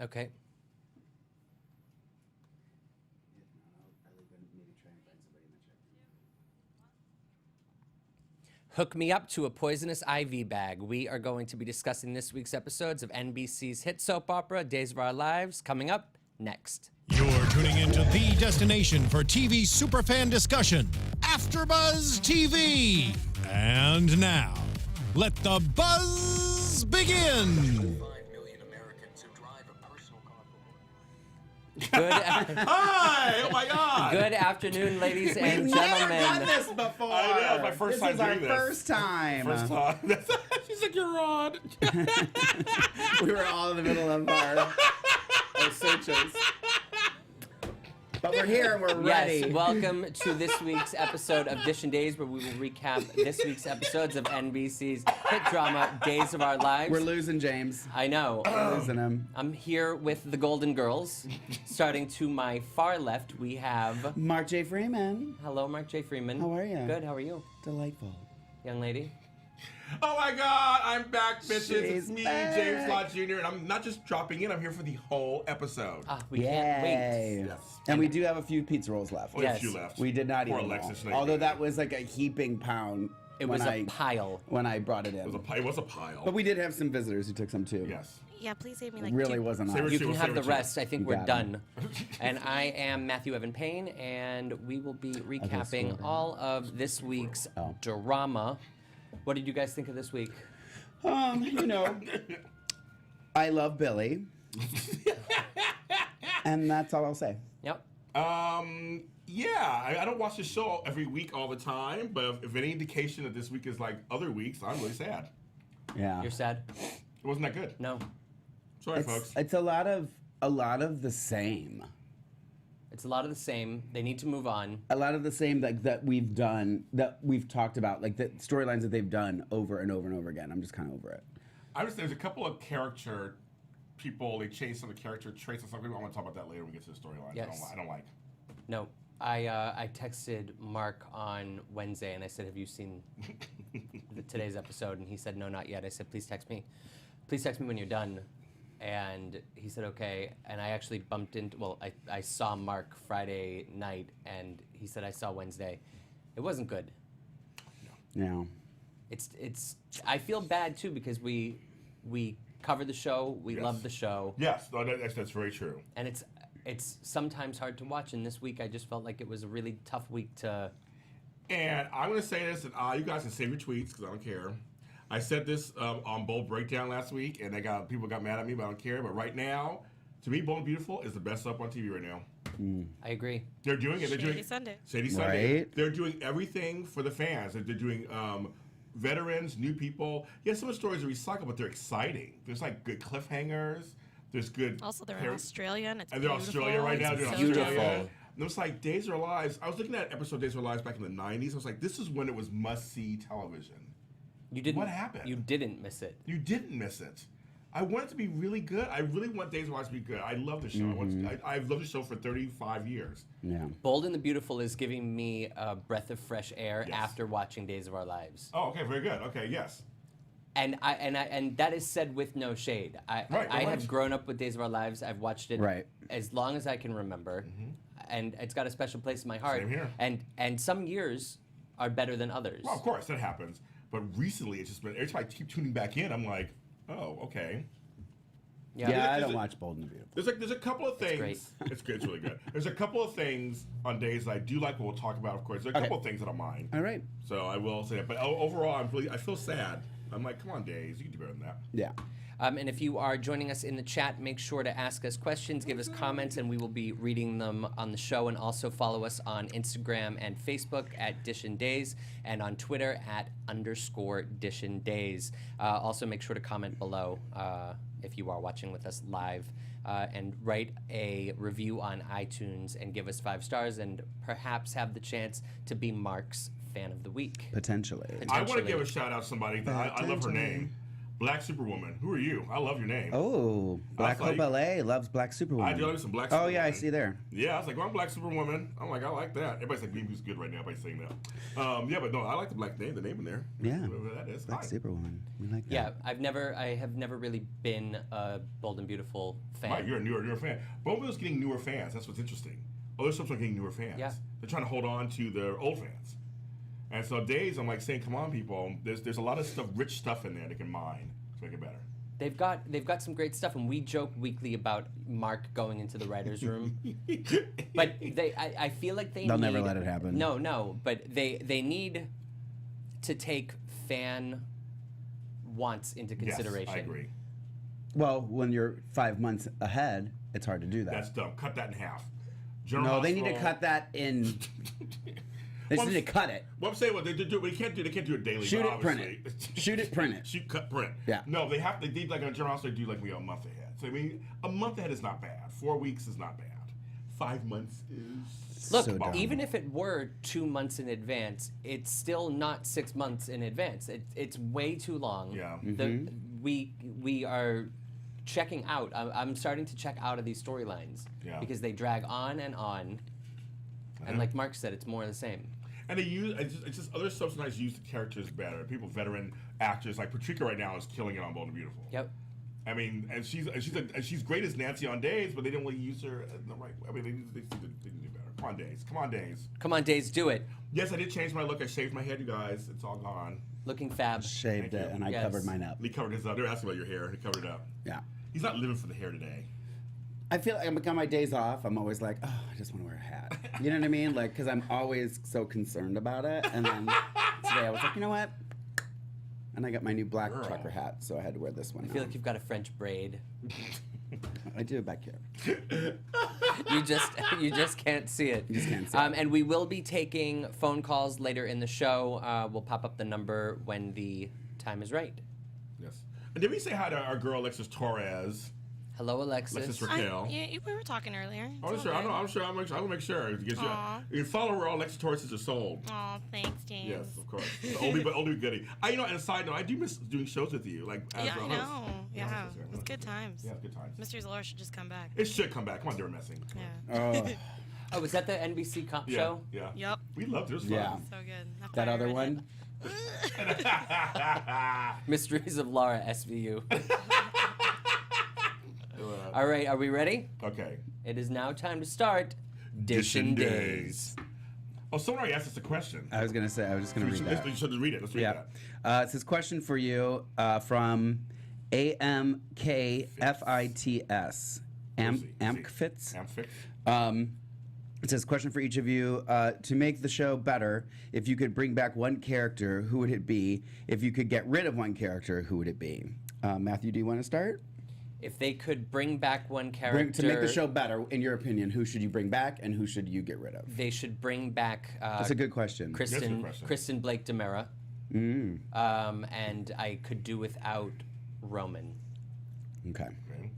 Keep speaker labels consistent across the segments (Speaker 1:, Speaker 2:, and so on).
Speaker 1: Okay. Hook me up to a poisonous IV bag. We are going to be discussing this week's episodes of NBC's hit soap opera, Days of Our Lives, coming up next.
Speaker 2: You're tuning into the destination for TV superfan discussion, AfterBuzz TV. And now, let the buzz begin.
Speaker 1: Good,
Speaker 3: Hi! Oh my God!
Speaker 1: good afternoon, ladies and
Speaker 4: We've
Speaker 1: gentlemen.
Speaker 4: never done this before.
Speaker 3: I know, my first time
Speaker 4: This is our
Speaker 3: doing this.
Speaker 4: first time.
Speaker 3: First time. She's like, you're on.
Speaker 4: We were all in the middle of our searches. But we're here and we're ready.
Speaker 1: Yes, welcome to this week's episode of DISHIN Days, where we will recap this week's episodes of NBC's hit drama, Days of Our Lives.
Speaker 4: We're losing James.
Speaker 1: I know.
Speaker 4: We're losing him.
Speaker 1: I'm here with the Golden Girls. Starting to my far left, we have...
Speaker 4: Mark J. Freeman.
Speaker 1: Hello, Mark J. Freeman.
Speaker 4: How are you?
Speaker 1: Good, how are you?
Speaker 4: Delightful.
Speaker 1: Young lady?
Speaker 3: Oh my God! I'm back, bitches. It's
Speaker 4: She's
Speaker 3: me,
Speaker 4: back.
Speaker 3: James Lott Jr., and I'm not just dropping in. I'm here for the whole episode.
Speaker 1: Ah, we can't wait.
Speaker 4: Yay.
Speaker 3: Yes.
Speaker 4: And we do have a few pizza rolls left.
Speaker 3: Only
Speaker 1: Yes.
Speaker 3: a few left.
Speaker 4: We did not
Speaker 3: Poor
Speaker 4: eat them
Speaker 3: Alexis
Speaker 4: all.
Speaker 3: Knight.
Speaker 4: Although that was like a heaping pound.
Speaker 1: It
Speaker 4: when
Speaker 1: was a
Speaker 4: I-
Speaker 1: pile.
Speaker 4: when I brought it in.
Speaker 3: It was a pile.
Speaker 4: But we did have some visitors who took some too.
Speaker 3: Yes.
Speaker 5: Yeah, please save me like
Speaker 4: Really
Speaker 5: two.
Speaker 4: wasn't
Speaker 3: Say
Speaker 4: us.
Speaker 1: You
Speaker 3: Two,
Speaker 1: can have the
Speaker 3: two.
Speaker 1: rest. I think
Speaker 4: You
Speaker 1: we're
Speaker 4: got
Speaker 1: done. And I am Matthew Evan Paine, and we will be recapping
Speaker 4: score.
Speaker 1: all of this week's
Speaker 4: Oh.
Speaker 1: drama. What did you guys think of this week?
Speaker 4: You know, I love Billy. And that's all I'll say.
Speaker 1: Yep.
Speaker 3: Yeah, I don't watch the show every week all the time, but if any indication that this week is like other weeks, I'm really sad.
Speaker 4: Yeah.
Speaker 1: You're sad?
Speaker 3: It wasn't that good.
Speaker 1: No.
Speaker 3: Sorry, folks.
Speaker 4: It's a lot of the same.
Speaker 1: It's a lot of the same. They need to move on.
Speaker 4: A lot of the same that we've done, that we've talked about, like the storylines that they've done over and over and over again. I'm just kind of over it.
Speaker 3: There's a couple of character people, they changed some of the character traits and something. I want to talk about that later when we get to the storyline.
Speaker 1: Yes.
Speaker 3: I don't like.
Speaker 1: No. I texted Mark on Wednesday, and I said, have you seen today's episode? And he said, no, not yet. I said, please text me. Please text me when you're done. And he said, okay. And I actually bumped into, well, I saw Mark Friday night, and he said, I saw Wednesday. It wasn't good.
Speaker 4: Yeah.
Speaker 1: It's. I feel bad, too, because we cover the show. We
Speaker 3: Yes.
Speaker 1: love the show.
Speaker 3: Yes, no, that's very true.
Speaker 1: And it's sometimes hard to watch. And this week, I just felt like it was a really tough week to...
Speaker 3: And I'm going to say this, and you guys can save your tweets because I don't care. I said this on Bold Breakdown last week, and people got mad at me, but I don't care. But right now, to me, Bold and Beautiful is the best soap on TV right now.
Speaker 1: I agree.
Speaker 3: They're doing it. They're
Speaker 5: Shady
Speaker 3: doing
Speaker 5: Sunday.
Speaker 3: Shady Sunday.
Speaker 4: Right.
Speaker 3: They're doing everything for the fans. They're doing veterans, new people. Yeah, some of the stories are recycled, but they're exciting. There's like good cliffhangers. There's good.
Speaker 5: Also, they're in Australia, and it's
Speaker 3: And they're in
Speaker 5: beautiful.
Speaker 3: Australia right now.
Speaker 5: It's
Speaker 3: They're in
Speaker 5: so
Speaker 3: Australia.
Speaker 1: Beautiful.
Speaker 3: And it was like Days of Our Lives. I was looking at episode Days of Our Lives back in the 90s. I was like, this is when it was must-see television.
Speaker 1: You didn't.
Speaker 3: What happened?
Speaker 1: You didn't miss it.
Speaker 3: You didn't miss it. I want it to be really good. I really want Days of Our Lives to be good. I love the show. I've loved the show for 35 years.
Speaker 4: Yeah.
Speaker 1: Bold and the Beautiful is giving me a breath of fresh air
Speaker 3: Yes.
Speaker 1: after watching Days of Our Lives,
Speaker 3: Oh, okay, very good. Okay, yes.
Speaker 1: and that is said with no shade. I
Speaker 3: Right,
Speaker 1: I
Speaker 3: no
Speaker 1: have
Speaker 3: worries.
Speaker 1: grown up with Days of Our Lives. I've watched it
Speaker 4: Right.
Speaker 1: as long as I can remember, and it's got a special place in my heart.
Speaker 3: Same here.
Speaker 1: And some years are better than others.
Speaker 3: Well, of course, that happens. But recently, it's just been, every time I keep tuning back in, I'm like, oh, okay.
Speaker 1: Yeah.
Speaker 4: Yeah, I
Speaker 3: there's
Speaker 4: don't
Speaker 3: a-
Speaker 4: watch Bold and the Beautiful.
Speaker 3: There's a couple of things.
Speaker 1: great.
Speaker 3: It's good. It's really good. There's a couple of things on days that I do like. What we'll talk about, of course. There's a couple of things that I mind.
Speaker 4: All right.
Speaker 3: So I will say that. But overall, I feel sad. I'm like, come on, Days, you can do better than that.
Speaker 4: Yeah.
Speaker 1: And if you are joining us in the chat, make sure to ask us questions, give us comments, and we will be reading them on the show. And also follow us on Instagram and Facebook at DISHIN Days, and on Twitter at _DISHIN Days. Also, make sure to comment below if you are watching with us live, and write a review on iTunes and give us 5 stars, and perhaps have the chance to be Mark's Fan of the Week.
Speaker 4: Potentially.
Speaker 3: I want to
Speaker 1: Potentially.
Speaker 3: give a shout out to somebody. I love her name. Black Superwoman. Who are you? I love your name.
Speaker 4: Oh, Black
Speaker 3: like-
Speaker 4: Hope LA loves Black Superwoman.
Speaker 3: I do love some Black
Speaker 4: Oh
Speaker 3: Superwoman.
Speaker 4: yeah, I see there.
Speaker 3: Yeah, I was like, well, I'm Black Superwoman. I'm like, I like that. Everybody's like, who's good right now? Everybody's saying that. Yeah, but no, I like the black name, the name in there.
Speaker 4: Yeah.
Speaker 3: Whatever that is.
Speaker 4: Black
Speaker 3: Hi.
Speaker 4: Superwoman. We like that.
Speaker 1: Yeah, I have never really been a Bold and Beautiful fan.
Speaker 3: Right, you're a newer fan. Bonefiel's getting newer fans. That's what's interesting. Other stuff's not getting newer fans.
Speaker 1: Yeah.
Speaker 3: They're trying to hold on to their old fans. And so Days, I'm like saying, come on, people. There's a lot of stuff, rich stuff in there they can mine to make it better.
Speaker 1: They've got some great stuff, and we joke weekly about Mark going into the writers' room. But I feel like
Speaker 4: They'll never let it happen.
Speaker 1: No, but they need to take fan wants into consideration.
Speaker 3: Yes, I agree.
Speaker 4: Well, when you're 5 months ahead, it's hard to do that.
Speaker 3: That's dumb. Cut that in half. General
Speaker 4: No, they need to
Speaker 3: Hospital-
Speaker 4: cut that in. They just
Speaker 3: Well,
Speaker 4: need to cut it.
Speaker 3: Well, I'm saying what they do. They can't do it daily.
Speaker 4: Shoot
Speaker 3: but
Speaker 4: it, print
Speaker 3: obviously-
Speaker 4: it. Shoot it, print it.
Speaker 3: Shoot, cut, print.
Speaker 4: Yeah.
Speaker 3: No, they need like on General Hospital. They do like we a month ahead. So I mean, a month ahead is not bad. 4 weeks is not bad. 5 months is.
Speaker 1: Look,
Speaker 4: So dumb.
Speaker 1: even if it were 2 months in advance, it's still not 6 months in advance. It's way too long.
Speaker 3: Yeah.
Speaker 1: We are checking out. I'm starting to check out of these storylines
Speaker 3: Yeah.
Speaker 1: because they drag on and on. And like Mark said, it's more of the same.
Speaker 3: And they use it's just other stuff sometimes use the characters better. People, veteran actors like Patricia right now is killing it on Bold and Beautiful.
Speaker 1: Yep.
Speaker 3: I mean, and she's great as Nancy on Days, but they didn't really use her in the right way. I mean, they need to do better. Come on, Days. Come on, Days.
Speaker 1: Come on, Days, do it.
Speaker 3: Yes, I did change my look. I shaved my head, you guys. It's all gone.
Speaker 1: Looking fab.
Speaker 4: Shaved
Speaker 3: Thank
Speaker 4: it,
Speaker 3: you.
Speaker 4: and I
Speaker 1: Yes.
Speaker 4: covered mine up.
Speaker 3: He covered his up. They're asking about your hair. He covered it up.
Speaker 4: Yeah.
Speaker 3: He's not living for the hair today.
Speaker 4: I feel like on my days off, I'm always like, oh, I just want to wear a hat. You know what I mean? Like, because I'm always so concerned about it. And then today I was like, you know what? And I got my new black
Speaker 3: Girl.
Speaker 4: trucker hat, so I had to wear this one.
Speaker 1: I feel
Speaker 4: now.
Speaker 1: like you've got a French braid.
Speaker 4: I do it back here.
Speaker 1: You just can't see it.
Speaker 4: You just can't see it.
Speaker 1: And we will be taking phone calls later in the show. We'll pop up the number when the time is right.
Speaker 3: Yes. And did we say hi to our girl Alexis Torres?
Speaker 1: Hello, Alexis.
Speaker 3: Alexis Raquel.
Speaker 5: We were talking earlier.
Speaker 3: Oh, I'm sure. I will make sure. You can follow her. All Alexis Torres is sold.
Speaker 5: Oh, thanks, James.
Speaker 3: Yes, of course. The oldie goodie. You know, and a side note, I do miss doing shows with you. Like, as
Speaker 5: Yeah,
Speaker 3: a
Speaker 5: I
Speaker 3: host.
Speaker 5: know. Yeah, it's good times.
Speaker 3: Yeah, good times.
Speaker 5: Mysteries of Laura should just come back.
Speaker 3: It should come back. Come on, Darren Messing.
Speaker 5: Yeah.
Speaker 4: Oh,
Speaker 1: Oh, was that the NBC comp
Speaker 3: Yeah,
Speaker 1: show?
Speaker 3: yeah.
Speaker 5: Yep.
Speaker 3: We loved it. It was fun.
Speaker 4: Yeah.
Speaker 5: So good. That's
Speaker 4: that
Speaker 5: why I
Speaker 4: other
Speaker 5: read
Speaker 4: one?
Speaker 1: Mysteries of Laura, SVU. All right, are we ready?
Speaker 3: Okay.
Speaker 1: It is now time to start Dishin Days.
Speaker 3: Oh, someone already asked us a question.
Speaker 4: I was going to say, I was just going to read that.
Speaker 3: You should read it. Let's read
Speaker 4: Yeah.
Speaker 3: that.
Speaker 4: It says, question for you from AMKFITS. Amkfits?
Speaker 3: Amphix.
Speaker 4: It says, question for each of you. To make the show better, if you could bring back one character, who would it be? If you could get rid of one character, who would it be? Matthew, do you want to start?
Speaker 1: If they could bring back one character...
Speaker 4: To make the show better, in your opinion, who should you bring back and who should you get rid of?
Speaker 1: They should bring back
Speaker 4: That's a good question.
Speaker 3: That's a good question.
Speaker 1: Kristen Blake DeMera.
Speaker 4: Mm.
Speaker 1: And I could do without Roman.
Speaker 4: Okay.
Speaker 3: Okay.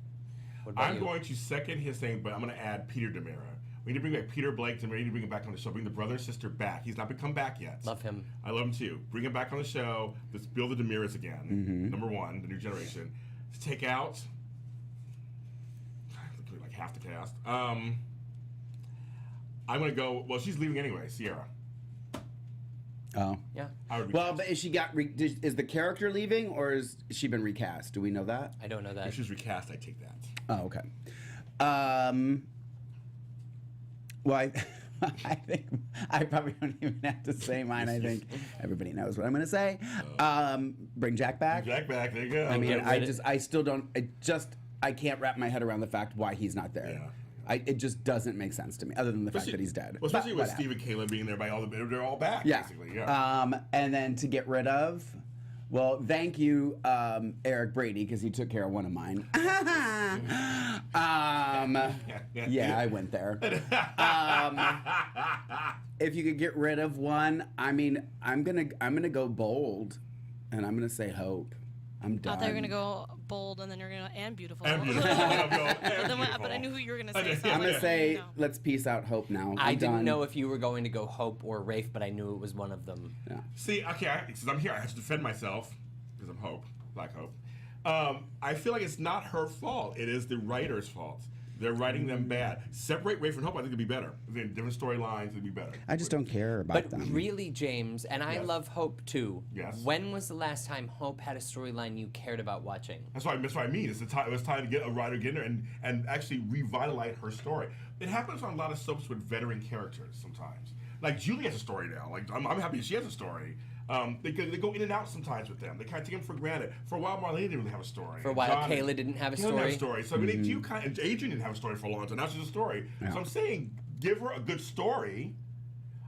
Speaker 1: What about
Speaker 3: I'm
Speaker 1: you?
Speaker 3: going to second his thing, but I'm going to add Peter DeMera. We need to bring back Peter Blake DeMera. We need to bring him back on the show. Bring the brother and sister back. He's not come back yet.
Speaker 1: Love him.
Speaker 3: I love him too. Bring him back on the show. Let's build the DeMeras again.
Speaker 4: Mm-hmm.
Speaker 3: Number one, the new generation. Let's take out like half the cast. I'm going to go. Well, she's leaving anyway. Sierra.
Speaker 4: Oh.
Speaker 1: Yeah.
Speaker 3: I would
Speaker 4: Well,
Speaker 3: recast.
Speaker 4: but is she is the character leaving or has she been recast? Do we know that?
Speaker 1: I don't know that.
Speaker 3: If she's recast, I take that.
Speaker 4: Oh, okay. Well, I think I probably don't even have to say mine. I think everybody knows what I'm going to say. Bring Jack back.
Speaker 3: Jack back. There you go.
Speaker 4: I mean,
Speaker 1: Get rid of-
Speaker 4: I still don't. I can't wrap my head around the fact why he's not there.
Speaker 3: Yeah.
Speaker 4: It just doesn't make sense to me, other than the fact that he's dead.
Speaker 3: Well, especially
Speaker 4: But
Speaker 3: with
Speaker 4: whatever.
Speaker 3: Steve and Caleb being there by all they're all back.
Speaker 4: Yeah.
Speaker 3: Basically. Yeah.
Speaker 4: And then to get rid of, well, thank you, Eric Brady, because he took care of one of mine. Yeah, I went there. If you could get rid of one, I mean, I'm gonna go bold, and I'm gonna say Hope. I'm done.
Speaker 5: I thought you were gonna go bold and then you're gonna and beautiful.
Speaker 3: And beautiful. And
Speaker 5: But I knew who you were gonna say. So
Speaker 4: I'm
Speaker 5: like,
Speaker 4: gonna say
Speaker 5: no.
Speaker 4: let's peace out Hope now.
Speaker 1: I
Speaker 4: I'm
Speaker 1: didn't
Speaker 4: done.
Speaker 1: know if you were going to go Hope or Rafe, but I knew it was one of them.
Speaker 4: Yeah.
Speaker 3: See, okay, since I'm here, I have to defend myself because I'm Hope, Black Hope. I feel like it's not her fault. It is the writer's fault. They're writing them bad. Separate Rafe and Hope, I think it'd be better. Different storylines would be better.
Speaker 4: I just don't care about
Speaker 1: But
Speaker 4: them.
Speaker 1: really, James, and I
Speaker 3: Yes.
Speaker 1: love Hope too.
Speaker 3: Yes.
Speaker 1: When was the last time Hope had a storyline you cared about watching?
Speaker 3: That's what I mean. It was time to get a writer get in there and actually revitalize her story. It happens on a lot of soaps with veteran characters sometimes. Like Julie has a story now. Like I'm happy she has a story. They go in and out sometimes with them. They kind of take them for granted. For a while, Marlene didn't really have a story.
Speaker 1: For a while,
Speaker 3: John
Speaker 1: Kayla didn't have a
Speaker 3: Didn't
Speaker 1: story.
Speaker 3: have a story. So I mean, they do kind of. Adrian didn't have a story for a long time. Now she's a story.
Speaker 4: Yeah.
Speaker 3: So I'm saying, give her a good story.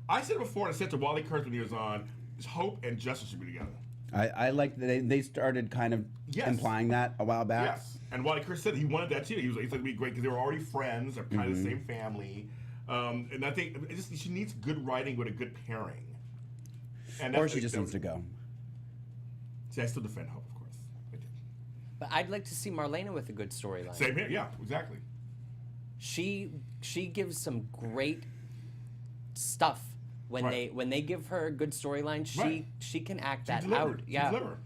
Speaker 3: I said it before, and I said to Wally Kurtz when he was on, Hope and Justice should be together.
Speaker 4: I like that they started kind of
Speaker 3: Yes.
Speaker 4: implying that a while back.
Speaker 3: Yes, and Wally Kurtz said he wanted that too. He was like, it'd be great because they were already friends. They're kind of the same family, and I think she needs good writing with a good pairing. And
Speaker 4: Or she just needs to go.
Speaker 3: See, I still defend Hope, of course. I do.
Speaker 1: But I'd like to see Marlena with a good storyline.
Speaker 3: Same here, yeah, exactly.
Speaker 1: She gives some great stuff when
Speaker 3: Right.
Speaker 1: they give her a good storyline.
Speaker 3: Right.
Speaker 1: She can act
Speaker 3: She
Speaker 1: that
Speaker 3: delivered.
Speaker 1: out.
Speaker 3: She
Speaker 1: Yeah.
Speaker 3: delivered.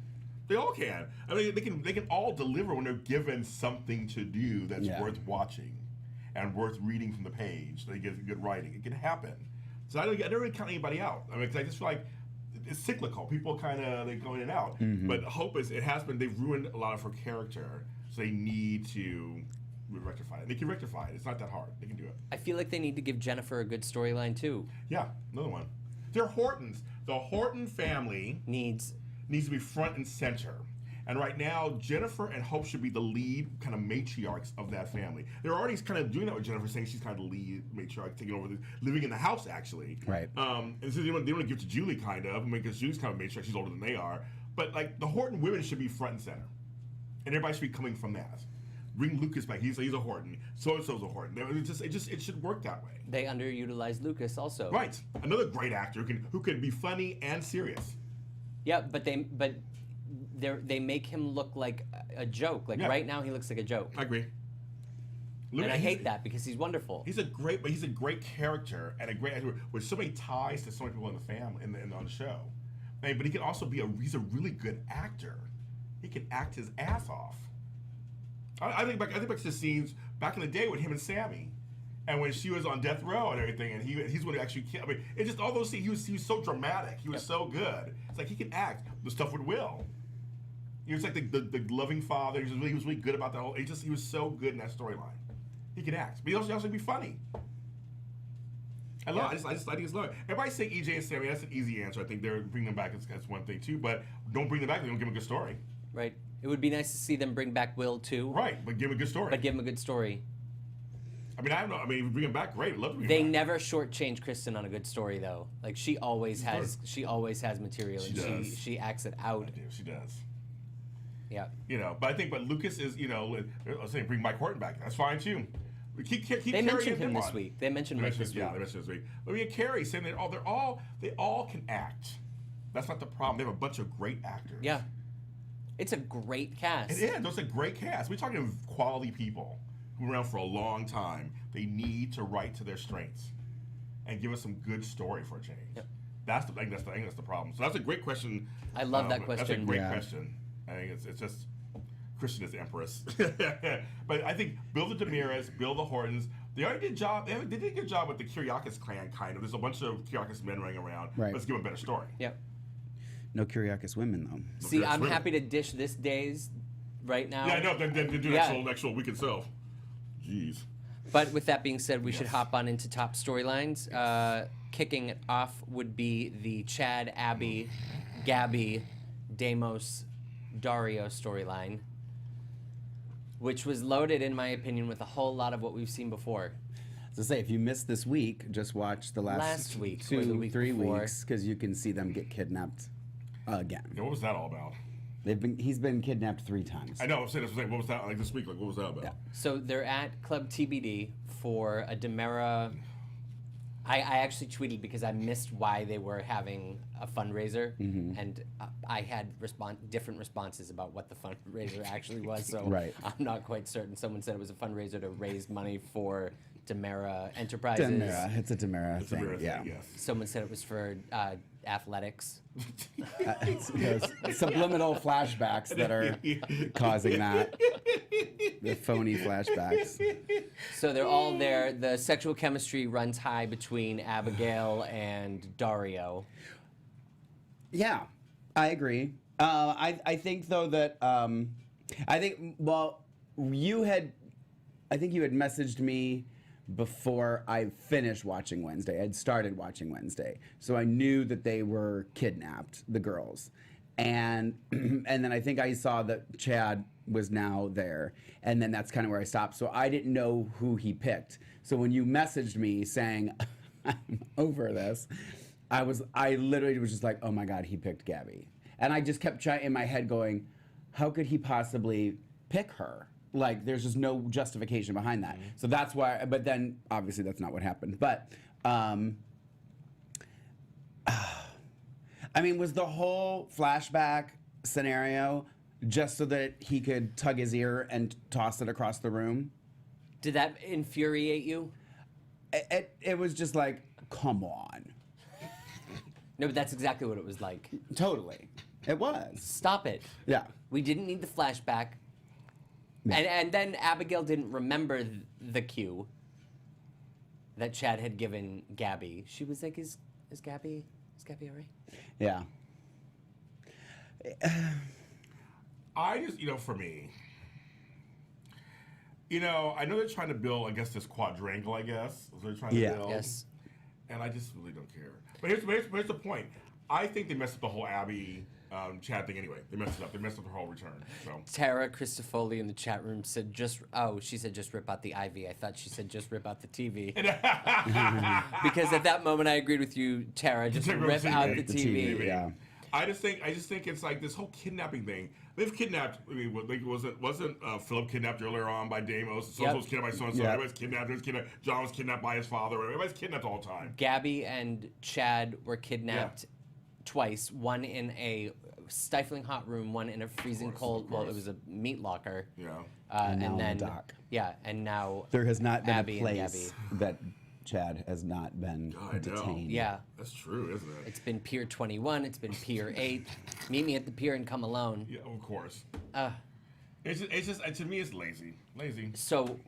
Speaker 3: They all can. I mean, they can all deliver when they're given something to do that's
Speaker 4: Yeah.
Speaker 3: worth watching and worth reading from the page. They get good writing. It can happen. So I don't really count anybody out. I mean, 'cause I just feel like it's cyclical. People they go in and out. But Hope they've ruined a lot of her character. So they need to rectify it. They can rectify it. It's not that hard. They can do it.
Speaker 1: I feel like they need to give Jennifer a good storyline too.
Speaker 3: Yeah, another one. They're Hortons. The Horton family
Speaker 1: Needs
Speaker 3: needs to be front and center. And right now, Jennifer and Hope should be the lead kind of matriarchs of that family. They're already kind of doing that with Jennifer, saying she's kind of the lead matriarch, taking over, living in the house, actually.
Speaker 4: Right.
Speaker 3: And so they want to give it to Julie, kind of, because Julie's kind of matriarch. She's older than they are. But, like, the Horton women should be front and center. And everybody should be coming from that. Bring Lucas back. He's a Horton. So-and-so's a Horton. It should work that way.
Speaker 1: they underutilize Lucas also.
Speaker 3: Right. Another great actor who can be funny and serious.
Speaker 1: Yeah, but they make him look like a joke. Like
Speaker 3: Yeah.
Speaker 1: right now, he looks like a joke,
Speaker 3: I agree.
Speaker 1: and I hate that because he's wonderful.
Speaker 3: He's a great character and a great actor with so many ties to so many people in the family on the show. But he can also he's a really good actor. He can act his ass off. I think back to the scenes back in the day with him and Sammy, and when she was on death row and everything, and he's going to actually kill. I mean, it's just all those scenes. He was so dramatic. He was so good. It's like he can act the stuff with Will. He was like the loving father. He was really good about that whole. He was so good in that storyline. He can act, but he also can be funny. I love. I think it's love. Everybody saying EJ and Sammy. That's an easy answer. I think they're bringing them back. That's one thing too. But don't bring them back. They don't give them a good story.
Speaker 1: Right. It would be nice to see them bring back Will too.
Speaker 3: Right, but give them a good story.
Speaker 1: But give him a good story.
Speaker 3: I mean, I don't know. I mean, if we bring him back, great. I'd love to bring
Speaker 1: They
Speaker 3: him back.
Speaker 1: never shortchange Kristen on a good story though. Like she always has material, and
Speaker 3: She does.
Speaker 1: she acts it out.
Speaker 3: I do. She does.
Speaker 1: Yeah.
Speaker 3: But Lucas is, I was saying bring Mike Horton back. That's fine too. Keep
Speaker 1: They
Speaker 3: carrying
Speaker 1: mentioned him
Speaker 3: them
Speaker 1: this
Speaker 3: on.
Speaker 1: week. They mentioned Mike this week.
Speaker 3: Yeah, they mentioned this week. But me and Carrie saying they all can act. That's not the problem. They have a bunch of great actors.
Speaker 1: Yeah. It's a great cast.
Speaker 3: It is. It's a great cast. We're talking quality people who were around for a long time. They need to write to their strengths and give us some good story for a change.
Speaker 1: Yep.
Speaker 3: I think that's the problem. So that's a great question.
Speaker 1: I love that
Speaker 3: That's a
Speaker 1: question.
Speaker 3: great
Speaker 4: Yeah.
Speaker 3: question. I think it's just Christian is empress. But I think Bill the Demiras, Bill the Hortons, they already did a job. They did a good job with the Kyriakis clan, kind of. There's a bunch of Kyriakis men running around.
Speaker 4: Right.
Speaker 3: Let's give them a better story.
Speaker 1: Yep.
Speaker 4: No Kyriakis women though.
Speaker 1: See,
Speaker 3: Okay,
Speaker 1: I'm
Speaker 3: swim.
Speaker 1: happy to dish this days right now.
Speaker 3: Yeah, I know. Then do
Speaker 1: Yeah.
Speaker 3: actual week itself. Jeez.
Speaker 1: But with that being said, we should
Speaker 3: Yes.
Speaker 1: hop on into top storylines. Kicking it off would be the Chad, Abby, Gabby, Deimos, Dario storyline, which was loaded, in my opinion, with a whole lot of what we've seen before.
Speaker 4: So say if you missed this week, just watch the last
Speaker 1: week or the week
Speaker 4: 3
Speaker 1: before.
Speaker 4: weeks because you can see them get kidnapped again.
Speaker 3: Yeah, what was that all about?
Speaker 4: He's been kidnapped 3 times.
Speaker 3: I know. I'm saying, what was that like this week? Like, what was that about?
Speaker 4: Yeah.
Speaker 1: So they're at Club TBD for a Demera I actually tweeted because I missed why they were having a fundraiser, and I had different responses about what the fundraiser actually was, so
Speaker 4: Right.
Speaker 1: I'm not quite certain. Someone said it was a fundraiser to raise money for Demera Enterprises.
Speaker 4: Demera. It's a Demera thing.
Speaker 3: Demera thing,
Speaker 4: Yeah.
Speaker 3: yes.
Speaker 1: Someone said it was for athletics.
Speaker 4: It's those subliminal flashbacks that are causing that. The phony flashbacks.
Speaker 1: So they're all there. The sexual chemistry runs high between Abigail and Dario.
Speaker 4: Yeah, I agree. I think though that I think you had messaged me before I finished watching Wednesday. I'd started watching Wednesday, so I knew that they were kidnapped, the girls, and then I think I saw that Chad was now there, and then that's kind of where I stopped. So I didn't know who he picked. So when you messaged me saying I'm over this, I literally was just like, oh my God, he picked Gabby, and I just kept trying in my head going, how could he possibly pick her? Like, there's just no justification behind that. So that's why, but then obviously that's not what happened. But, I mean, was the whole flashback scenario just so that he could tug his ear and toss it across the room?
Speaker 1: Did that infuriate you?
Speaker 4: It was just like, come on.
Speaker 1: No, but that's exactly what it was like.
Speaker 4: Totally. It was.
Speaker 1: Stop it.
Speaker 4: Yeah.
Speaker 1: We didn't need the flashback.
Speaker 4: Yeah.
Speaker 1: And then Abigail didn't remember the cue that Chad had given Gabby. She was like, is Gabby all right?
Speaker 4: Yeah.
Speaker 3: I just, for me, I know they're trying to build, I guess, this quadrangle, I guess. So they're trying to build.
Speaker 1: Yes.
Speaker 3: And I just really don't care. But here's the point. I think they messed up the whole Abby Chad thing anyway. They messed it up. They messed up the whole return. So
Speaker 1: Tara Christofoli in the chat room said she said just rip out the IV. I thought she said just rip out the TV. Because at that moment I agreed with you, Tara, just rip out the TV.
Speaker 4: Yeah.
Speaker 3: I just think it's like this whole kidnapping thing. They've kidnapped. I mean, wasn't Philip kidnapped earlier on by Deimos? So was kidnapped by so and so.
Speaker 4: Yep.
Speaker 3: Everybody's kidnapped. John was kidnapped by his father. Everybody's kidnapped all the time.
Speaker 1: Gabby and Chad were kidnapped twice. One in a stifling hot room. One in a freezing cold. Well, it was a meat locker.
Speaker 3: Yeah.
Speaker 4: And now on
Speaker 1: then
Speaker 4: the dock.
Speaker 1: Yeah, and now
Speaker 4: There has not been
Speaker 1: Abby
Speaker 4: a
Speaker 1: and
Speaker 4: place that Chad has not been
Speaker 3: I know.
Speaker 4: detained.
Speaker 1: Yeah.
Speaker 3: That's true, isn't it?
Speaker 1: It's been Pier 21. It's been Pier 8. Meet me at the pier and come alone.
Speaker 3: Yeah, of course.
Speaker 1: Uh,
Speaker 3: It's just to me, it's lazy. Lazy.
Speaker 1: So,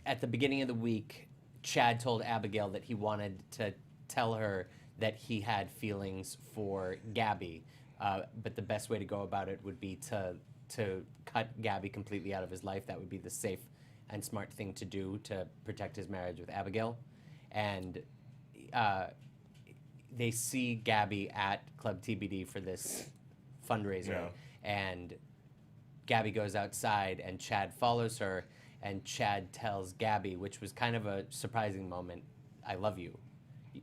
Speaker 1: at the beginning of the week, Chad told Abigail that he wanted to tell her that he had feelings for Gabby, but the best way to go about it would be to cut Gabby completely out of his life. That would be the safe and smart thing to do to protect his marriage with Abigail. And they see Gabby at Club TBD for this fundraiser,
Speaker 3: Yeah.
Speaker 1: and Gabby goes outside, and Chad follows her, and Chad tells Gabby, which was kind of a surprising moment, I love you.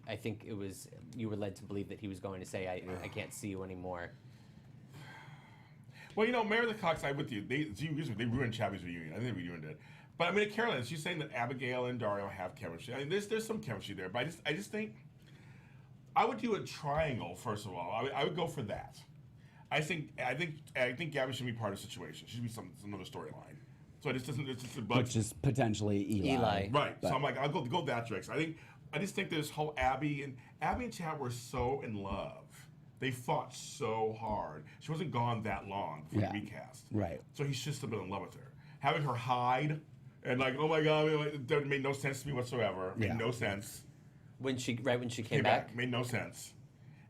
Speaker 1: I think you were led to believe that he was going to say, I can't see you anymore.
Speaker 3: Well, Meredith Cox, I'm with you. They ruined Chabby's reunion. I think they ruined it. But I mean, Carolyn, she's saying that Abigail and Dario have chemistry. I mean, there's some chemistry there, but I just think I would do a triangle first of all. I would go for that. I think Gabby should be part of the situation. She should be another storyline. So it's just a bunch.
Speaker 4: Which is potentially Eli.
Speaker 3: Right.
Speaker 4: But
Speaker 3: So I'm like, I'll go that direction. I just think this whole Abby and Chad were so in love. They fought so hard. She wasn't gone that long before the recast.
Speaker 4: Right.
Speaker 3: So he should have been in love with her. Having her hide and like, oh my God, it made no sense to me whatsoever. Made no sense.
Speaker 1: When she came back?
Speaker 3: Made no sense.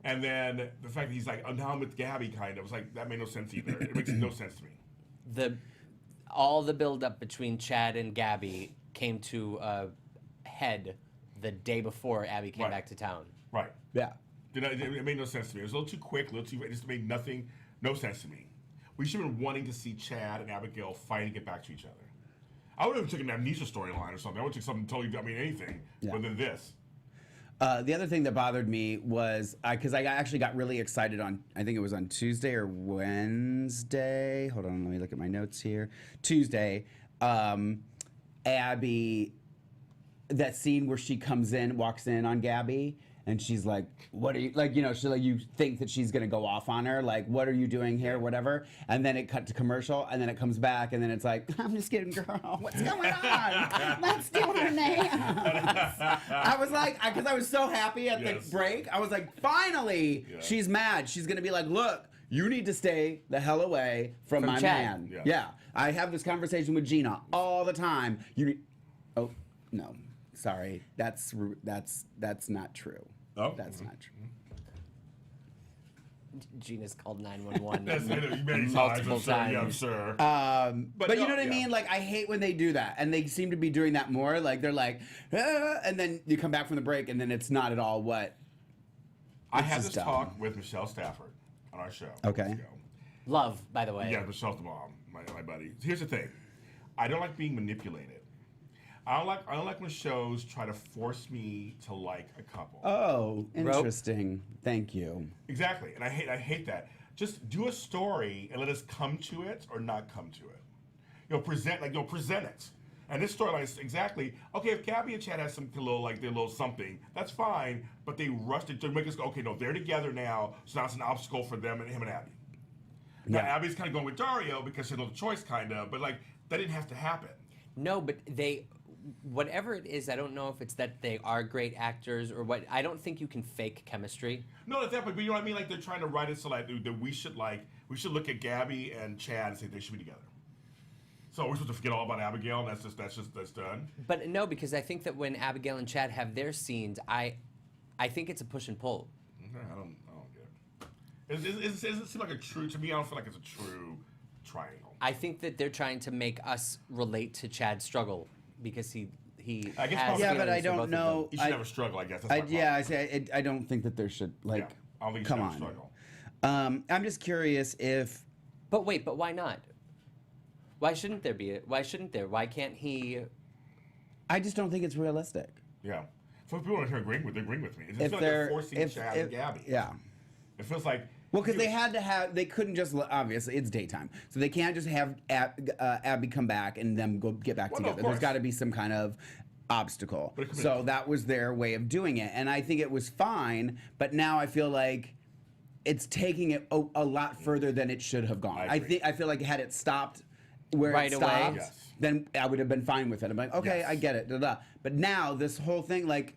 Speaker 3: And then the fact that he's like, now I'm with Gabby, kind of, was like, that made no sense either. It makes no sense to me.
Speaker 1: All the buildup between Chad and Gabby came to a head the day before Abby came back to town.
Speaker 3: Right.
Speaker 4: Yeah.
Speaker 3: It made no sense to me. It was a little too quick, it just made no sense to me. We should have been wanting to see Chad and Abigail fight and get back to each other. I would have taken an amnesia storyline or something. I would have taken something totally, anything, other than this.
Speaker 4: The other thing that bothered me was, because I actually got really excited I think it was on Tuesday or Wednesday. Hold on, let me look at my notes here. Tuesday, Abby, that scene where she walks in on Gabby, and she's like, "What are you like?" She's like, you think that she's gonna go off on her, like, "What are you doing here?" Whatever. And then it cut to commercial, and then it comes back, and then it's like, "I'm just kidding, girl. What's going on? Let's do her nails." I was like, because I was so happy at the break. I was like, finally, she's mad. She's gonna be like, "Look, you need to stay the hell away from my
Speaker 1: Chad.
Speaker 4: man." Yeah. I have this conversation with Gina all the time. Oh no, sorry, that's not true.
Speaker 3: Oh,
Speaker 4: that's not true.
Speaker 1: Gina's called 911
Speaker 3: That's
Speaker 1: multiple times.
Speaker 3: Yeah, I'm sure.
Speaker 4: But you know what I mean? Like, I hate when they do that, and they seem to be doing that more. Like, they're like, and then you come back from the break, and then it's not at all what.
Speaker 3: I had this talk with Michelle Stafford on our show.
Speaker 4: Okay.
Speaker 1: Love, by the way.
Speaker 3: Yeah, Michelle's the mom, my buddy. Here's the thing, I don't like being manipulated. I don't like when shows try to force me to like a couple.
Speaker 4: Oh, interesting. Thank you.
Speaker 3: Exactly, and I hate that. Just do a story and let us come to it or not come to it. Present it. And this storyline is exactly okay. If Gabby and Chad has some their little something, that's fine. But they rushed it to make us go, okay, no, they're together now, so now it's an obstacle for them and him and Abby. Now Abby's kind of going with Dario because she had no choice, kind of, but like that didn't have to happen.
Speaker 1: No, but whatever it is, I don't know if it's that they are great actors or what. I don't think you can fake chemistry.
Speaker 3: No, that's that. But you know what I mean? Like they're trying to write it so like that we should look at Gabby and Chad and say they should be together. So we're supposed to forget all about Abigail, and that's done.
Speaker 1: But no, because I think that when Abigail and Chad have their scenes, I think it's a push and pull.
Speaker 3: Okay, I don't get it. It doesn't seem like a true. To me, I don't feel like it's a true triangle.
Speaker 1: I think that they're trying to make us relate to Chad's struggle because he
Speaker 3: I guess
Speaker 1: has
Speaker 4: Yeah, but I
Speaker 1: feelings for both
Speaker 4: don't
Speaker 1: of
Speaker 4: know.
Speaker 1: them.
Speaker 3: You should never struggle, I guess. That's my problem.
Speaker 4: I say I don't think that there should like.
Speaker 3: Yeah, I don't think you
Speaker 4: come
Speaker 3: should
Speaker 4: on.
Speaker 3: ever struggle.
Speaker 4: I'm just curious if.
Speaker 1: But why not? Why shouldn't there be? Why shouldn't there? Why can't he?
Speaker 4: I just don't think it's realistic.
Speaker 3: Yeah. So if people are agreeing with me. It
Speaker 4: If
Speaker 3: feels like
Speaker 4: they're
Speaker 3: they're forcing Chad and Gabby.
Speaker 4: Yeah.
Speaker 3: It feels like.
Speaker 4: Well, because they couldn't just, obviously, it's daytime. So they can't just have Abby come back and them go get back
Speaker 3: Well, no,
Speaker 4: together.
Speaker 3: of
Speaker 4: There's
Speaker 3: course.
Speaker 4: got to be some kind of obstacle.
Speaker 3: But it could be-
Speaker 4: So that was their way of doing it. And I think it was fine, but now I feel like it's taking it a lot further than it should have gone.
Speaker 3: I agree.
Speaker 4: I feel like had it stopped where
Speaker 1: Right
Speaker 4: it
Speaker 1: away.
Speaker 4: stopped,
Speaker 3: Yes.
Speaker 4: then I would have been fine with it. I'm like, okay,
Speaker 3: Yes.
Speaker 4: I get it. Da, da. But now this whole thing, like,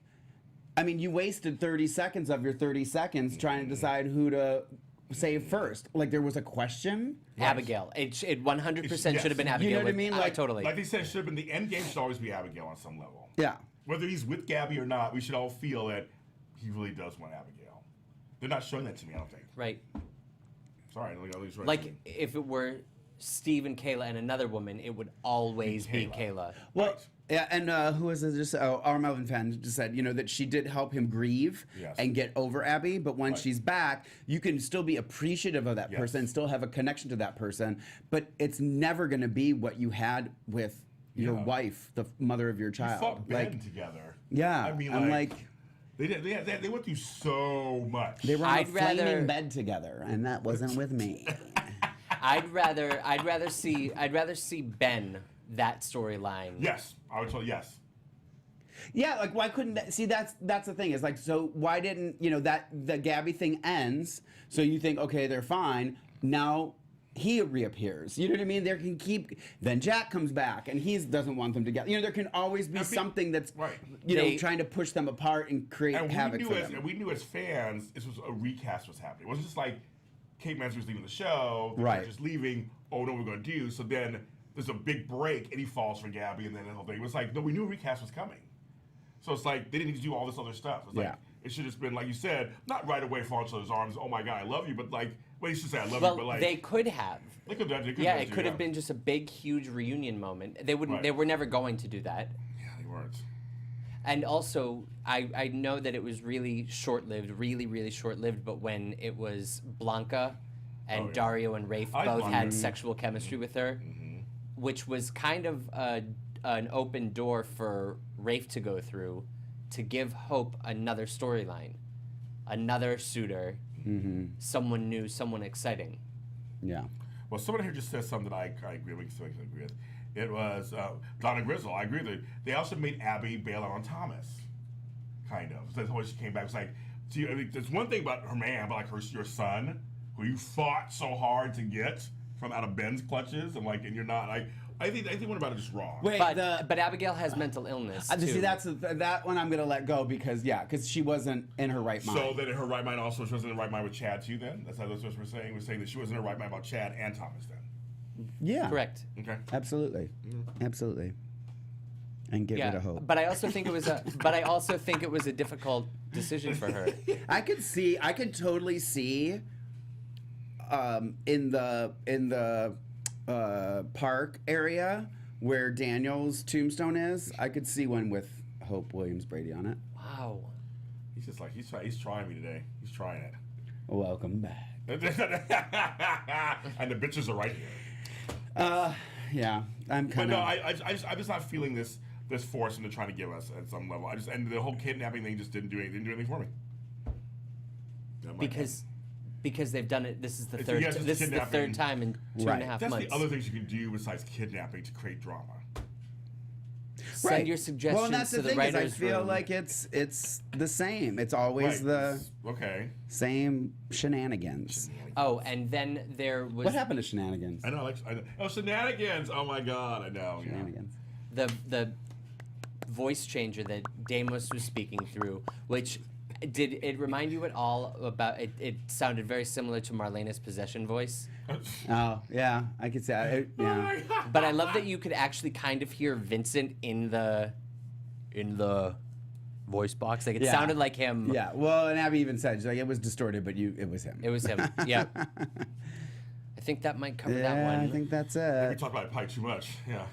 Speaker 4: I mean, you wasted 30 seconds of your 30 seconds trying to decide who to save first. Like, there was a question.
Speaker 1: Abigail. It 100% should have been
Speaker 3: Yes.
Speaker 1: Abigail.
Speaker 4: You know what I mean? Like-
Speaker 1: totally.
Speaker 3: Like they said, it should have been the end game should always be Abigail on some level.
Speaker 4: Yeah.
Speaker 3: Whether he's with Gabby or not, we should all feel that he really does want Abigail. They're not showing that to me, I don't think.
Speaker 1: Right.
Speaker 3: Sorry, I don't think it's right.
Speaker 1: Like if it were Steve and Kayla and another woman, it would always be Kayla.
Speaker 4: Well,
Speaker 3: Right.
Speaker 4: yeah, and who was it? Just our Melvin fan just said, that she did help him grieve
Speaker 3: Yes.
Speaker 4: and get over Abby. But when
Speaker 3: Right.
Speaker 4: she's back, you can still be appreciative of that
Speaker 3: Yes.
Speaker 4: person and still have a connection to that person. But it's never going to be what you had with your
Speaker 3: Yeah.
Speaker 4: wife, the mother of your
Speaker 3: They
Speaker 4: child.
Speaker 3: fought Ben together.
Speaker 4: yeah,
Speaker 3: I mean,
Speaker 4: I'm like,
Speaker 3: they went through so much.
Speaker 4: they were on
Speaker 1: I'd
Speaker 4: a flaming
Speaker 1: rather-
Speaker 4: bed together, and that wasn't with me.
Speaker 1: I'd rather see Ben that storyline.
Speaker 3: Yes, I would tell you yes.
Speaker 4: Yeah, like why couldn't that, see that's the thing is like, so why didn't that the Gabby thing ends, so you think, okay, they're fine, now he reappears, you know what I mean? There can keep, then Jack comes back and he doesn't want them together, there can always be something that's
Speaker 3: Right.
Speaker 4: trying to push them apart and create
Speaker 3: And
Speaker 4: havoc for them.
Speaker 3: we knew as fans, this was a recast was happening. It wasn't just like Kate Mansfield was leaving the show, they were
Speaker 4: Right.
Speaker 3: just leaving. Oh, no, we're going to do. So then there's a big break, and he falls for Gabby, and then the whole thing. It was like, no, we knew a recast was coming. So it's like they didn't need to do all this other stuff. It's like it should have just been like you said, not right away fall into his arms. Oh my God, I love you, but like, well, he should say I love you, but like
Speaker 1: they could have.
Speaker 3: They could have.
Speaker 1: Yeah, it could have been just a big, huge reunion moment. They wouldn't.
Speaker 3: Right.
Speaker 1: They were never going to do that.
Speaker 3: Yeah, they weren't.
Speaker 1: And also, I know that it was really short-lived, really, really short-lived. But when it was Blanca and
Speaker 3: yeah.
Speaker 1: Dario and Rafe
Speaker 3: I
Speaker 1: both
Speaker 3: Blanca.
Speaker 1: had sexual chemistry with her, which was kind of an open door for Rafe to go through to give Hope another storyline, another suitor, someone new, someone exciting.
Speaker 4: Yeah.
Speaker 3: Well, someone here just says something that I agree with. It was Donna Grizzle. I agree with you. They also made Abby bail out on Thomas, kind of. So that's why she came back. It's like, I mean, there's one thing about her man, but like your son, who you fought so hard to get from out of Ben's clutches, and you're not like. I think one about it is wrong.
Speaker 4: Wait,
Speaker 1: but Abigail has mental illness too.
Speaker 4: See, that one I'm gonna let go because she wasn't in her right mind.
Speaker 3: So then in her right mind also, she wasn't in her right mind with Chad too. Then that's what we're saying. We're saying that she wasn't in her right mind about Chad and Thomas. Then.
Speaker 4: Yeah.
Speaker 1: Correct.
Speaker 3: Okay.
Speaker 4: Absolutely. Absolutely. And get rid of hope.
Speaker 1: But I also think it was a difficult decision for her.
Speaker 4: I could totally see in the park area where Daniel's tombstone is. I could see one with Hope Williams Brady on it.
Speaker 1: Wow.
Speaker 3: He's just like he's trying me today. He's trying it.
Speaker 4: Welcome back.
Speaker 3: And the bitches are right here.
Speaker 4: Yeah, I'm kind of.
Speaker 3: I'm just not feeling this force into trying to give us at some level. And the whole kidnapping thing just didn't do anything for me.
Speaker 1: Because they've done it. This is the third.
Speaker 3: Yes,
Speaker 1: This is the third time in 2.5
Speaker 3: That's
Speaker 1: months.
Speaker 3: the other things you can do besides kidnapping to create drama.
Speaker 1: Send your suggestions
Speaker 4: Well, and that's
Speaker 1: to
Speaker 4: the
Speaker 1: the
Speaker 4: thing is I
Speaker 1: writers'
Speaker 4: feel
Speaker 1: room.
Speaker 4: like it's the same. It's always the
Speaker 3: Okay.
Speaker 4: same shenanigans.
Speaker 1: Oh, and then there was
Speaker 4: What happened to shenanigans?
Speaker 3: I know. Oh, shenanigans! Oh my God! I know. Yeah.
Speaker 4: Shenanigans.
Speaker 1: the voice changer that Damos was speaking through, which did it remind you at all about it? It sounded very similar to Marlena's possession voice.
Speaker 4: Oh yeah, I could say yeah.
Speaker 1: But I love that you could actually kind of hear Vincent in the voice box. Like it
Speaker 4: Yeah.
Speaker 1: sounded like him.
Speaker 4: Yeah, well, and Abby even said, she's like, it was distorted, but it was him.
Speaker 1: It was him. Yeah. I think that might cover that
Speaker 4: Yeah,
Speaker 1: one.
Speaker 4: I think that's
Speaker 3: We
Speaker 4: it.
Speaker 3: talked about it probably too much. Yeah.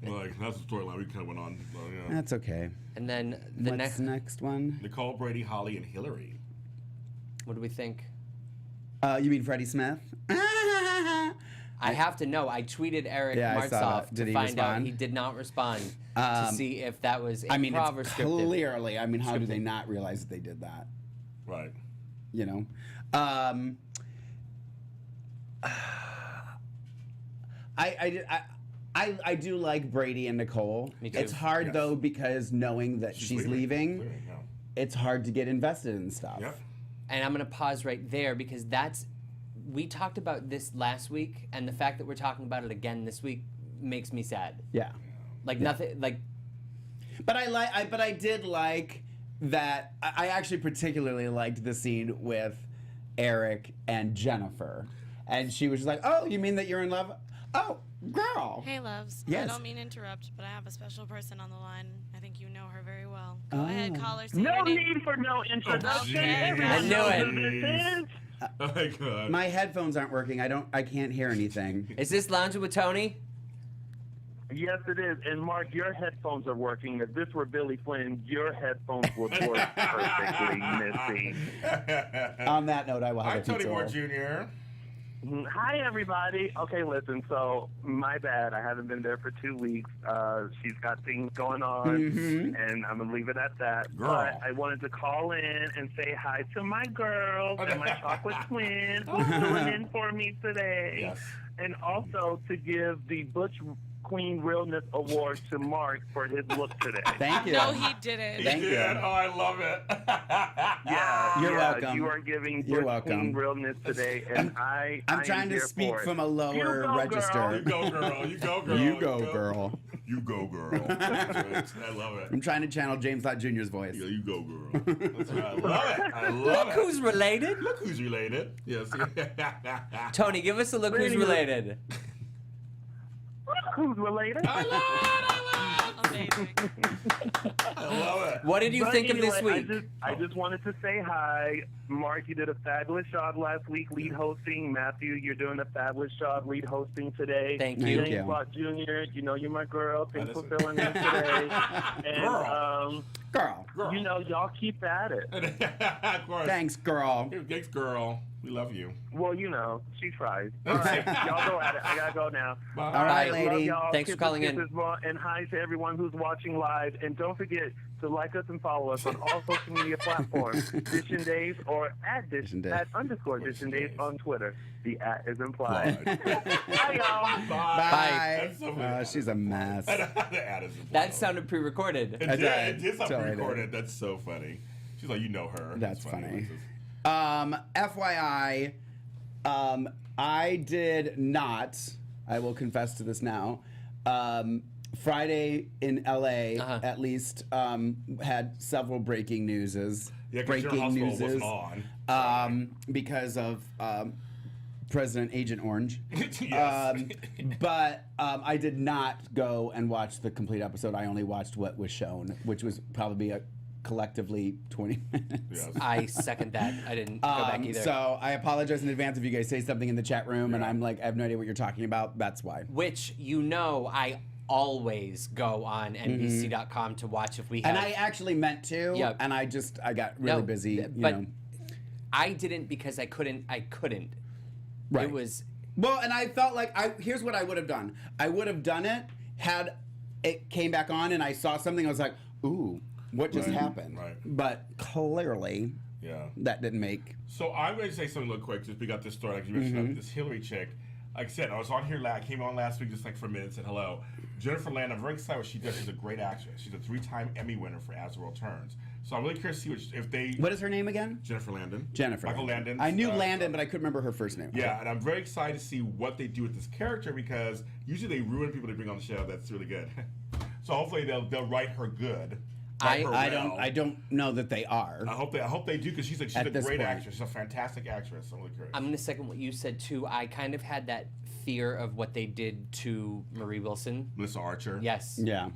Speaker 3: That's the storyline we kind of went on. Yeah.
Speaker 4: That's okay.
Speaker 1: And then the
Speaker 4: What's next one?
Speaker 3: Nicole, Brady, Holly, and Hillary.
Speaker 1: what do we think?
Speaker 4: You mean Freddie Smith?
Speaker 1: I have to know. I tweeted Eric
Speaker 4: Yeah, I saw
Speaker 1: Martzoff
Speaker 4: that. Did
Speaker 1: to
Speaker 4: he
Speaker 1: find out.
Speaker 4: respond?
Speaker 1: He did not respond to see if that was improv
Speaker 4: I mean,
Speaker 1: or
Speaker 4: it's
Speaker 1: scripted.
Speaker 4: clearly. I mean, how do they not realize that they did that?
Speaker 3: Right.
Speaker 4: You know. I do like Brady and Nicole.
Speaker 1: Me too.
Speaker 4: It's hard
Speaker 3: Yes.
Speaker 4: though because knowing that she's leaving,
Speaker 3: Yeah.
Speaker 4: it's hard to get invested in stuff.
Speaker 3: Yep.
Speaker 1: And I'm going to pause right there because we talked about this last week, and the fact that we're talking about it again this week makes me sad.
Speaker 4: Yeah.
Speaker 1: Nothing,
Speaker 4: But I did like that. I actually particularly liked the scene with Eric and Jennifer, and she was just like, "Oh, you mean that you're in love? Oh, girl."
Speaker 5: Hey, loves.
Speaker 4: Yes.
Speaker 5: I don't mean to interrupt, but I have a special person on the line. I think you know her very well.
Speaker 4: Oh.
Speaker 5: Go ahead, call her. Say
Speaker 6: No
Speaker 5: her name.
Speaker 6: need for no introduction.
Speaker 5: Okay.
Speaker 6: Everyone
Speaker 1: I knew
Speaker 6: knows
Speaker 1: it.
Speaker 6: who this is.
Speaker 3: Oh my God.
Speaker 4: My headphones aren't working. I can't hear anything.
Speaker 1: is this Lounging with Tony?
Speaker 6: Yes, it is. And Mark, your headphones are working. If this were Billy Flynn, your headphones would work perfectly, Missy.
Speaker 4: On that note, I will have
Speaker 3: Hi,
Speaker 4: a
Speaker 3: Tony
Speaker 4: pizza
Speaker 3: Moore
Speaker 4: roll.
Speaker 3: Jr.
Speaker 6: Hi, everybody. Okay, listen. So, my bad. I haven't been there for 2 weeks. She's got things going on, and I'm going to leave it at that.
Speaker 3: Girl.
Speaker 6: But I wanted to call in and say hi to my girls and my chocolate twin who's filling in for me today.
Speaker 3: Yes.
Speaker 6: And also to give the Butch Queen Realness Award to Mark for his look today.
Speaker 4: Thank you.
Speaker 5: No, he didn't.
Speaker 4: Thank you.
Speaker 3: Yeah. Oh, I love it.
Speaker 6: Yeah,
Speaker 4: You're
Speaker 6: yeah,
Speaker 4: welcome.
Speaker 6: You are giving
Speaker 4: You're
Speaker 6: Butch
Speaker 4: welcome.
Speaker 6: Queen Realness today, and I
Speaker 4: I'm
Speaker 6: am
Speaker 4: trying to
Speaker 6: here
Speaker 4: speak
Speaker 6: for it.
Speaker 4: from a lower
Speaker 6: You go,
Speaker 4: register.
Speaker 3: You go, girl. You go, girl.
Speaker 4: You go, girl.
Speaker 3: You go, girl. That's right. I love it.
Speaker 4: I'm trying to channel James Lott Jr.'s voice.
Speaker 3: Yeah, you go, girl. That's right. I love it. I love
Speaker 1: Look
Speaker 3: it.
Speaker 1: who's related.
Speaker 3: Look who's related. Yes.
Speaker 1: Tony, give us a look who's related.
Speaker 6: Who's related?
Speaker 3: I love it.
Speaker 5: Amazing.
Speaker 3: I love it.
Speaker 1: What did you
Speaker 6: But
Speaker 1: think of this
Speaker 6: anyway,
Speaker 1: week?
Speaker 6: I just wanted to say hi. Mark, you did a fabulous job last week lead hosting. Matthew, you're doing a fabulous job lead hosting today.
Speaker 1: Thank
Speaker 4: Thank
Speaker 1: you.
Speaker 4: you.
Speaker 6: James Lott Jr., you know you're my girl. Thanks for
Speaker 3: That is-
Speaker 6: filling in today. And,
Speaker 4: Girl.
Speaker 3: Girl.
Speaker 6: you know, y'all keep at it.
Speaker 3: Of course.
Speaker 4: Thanks, girl.
Speaker 3: Thanks, girl. We love you.
Speaker 6: Well, she tries. All right, y'all go at it. I gotta go now.
Speaker 3: Bye.
Speaker 4: All right,
Speaker 1: Bye.
Speaker 6: Love
Speaker 4: lady.
Speaker 6: y'all.
Speaker 1: Thanks for
Speaker 6: Kisses,
Speaker 1: calling in.
Speaker 6: kisses, and hi to everyone who's watching live. And don't forget to like us and follow us on all social media platforms. Dishin Days or
Speaker 4: Dishin Days.
Speaker 6: @_Dishin Days on Twitter. The @ is implied.
Speaker 3: Bye.
Speaker 6: Bye, y'all.
Speaker 4: Bye.
Speaker 3: That's so funny.
Speaker 4: She's a mess.
Speaker 3: The ad is implied.
Speaker 1: That sounded pre-recorded.
Speaker 3: It
Speaker 4: I
Speaker 3: did.
Speaker 4: did.
Speaker 3: It did sound
Speaker 4: Totally
Speaker 3: pre-recorded. That's so funny. She's like, you know her.
Speaker 4: That's funny.
Speaker 3: Alexis.
Speaker 4: FYI, I did not, I will confess to this now, Friday in LA, at least, had several breaking newses.
Speaker 3: Yeah, 'cause your
Speaker 4: breaking
Speaker 3: hospital wasn't on.
Speaker 4: Because of President Agent Orange.
Speaker 3: Yes.
Speaker 4: But I did not go and watch the complete episode. I only watched what was shown, which was probably collectively 20 minutes.
Speaker 3: Yes.
Speaker 1: I second that. I didn't go back either.
Speaker 4: So I apologize in advance if you guys say something in the chat room and
Speaker 3: Yeah.
Speaker 4: I'm like, I have no idea what you're talking about. That's why.
Speaker 1: Which, I always go on NBC.com to watch if we have.
Speaker 4: And I actually meant to,
Speaker 1: Yeah.
Speaker 4: and I got really
Speaker 1: No,
Speaker 4: busy.
Speaker 1: but I didn't because I couldn't.
Speaker 4: Right.
Speaker 1: It was.
Speaker 4: Well, and I felt like here's what I would have done. I would have done it had it came back on and I saw something. I was like, ooh, what just happened?
Speaker 3: Right.
Speaker 4: But clearly,
Speaker 3: Yeah.
Speaker 4: that didn't make.
Speaker 3: So I'm going to say something real quick. Just we got this story. Like you mentioned, this Hillary chick. Like I said, I was on here. I came on last week just like for a minute and said hello. Jennifer Land. I'm very excited what she does. She's a great actress. She's a 3-time Emmy winner for As the World Turns. So I'm really curious to see if they.
Speaker 4: What is her name again?
Speaker 3: Jennifer Landon.
Speaker 4: Jennifer.
Speaker 3: Michael Landon.
Speaker 4: I knew Landon, but I couldn't remember her first name.
Speaker 3: Yeah, and I'm very excited to see what they do with this character because usually they ruin people they bring on the show. That's really good. So hopefully they'll write her good. Write her well.
Speaker 4: I don't know that they are.
Speaker 3: I hope they do because she's a
Speaker 4: At this
Speaker 3: great
Speaker 4: point.
Speaker 3: actress. She's a fantastic actress. I'm really curious.
Speaker 1: I'm going to second what you said too. I kind of had that fear of what they did to Marie Wilson.
Speaker 3: Melissa Archer.
Speaker 1: Yes.
Speaker 4: Yeah.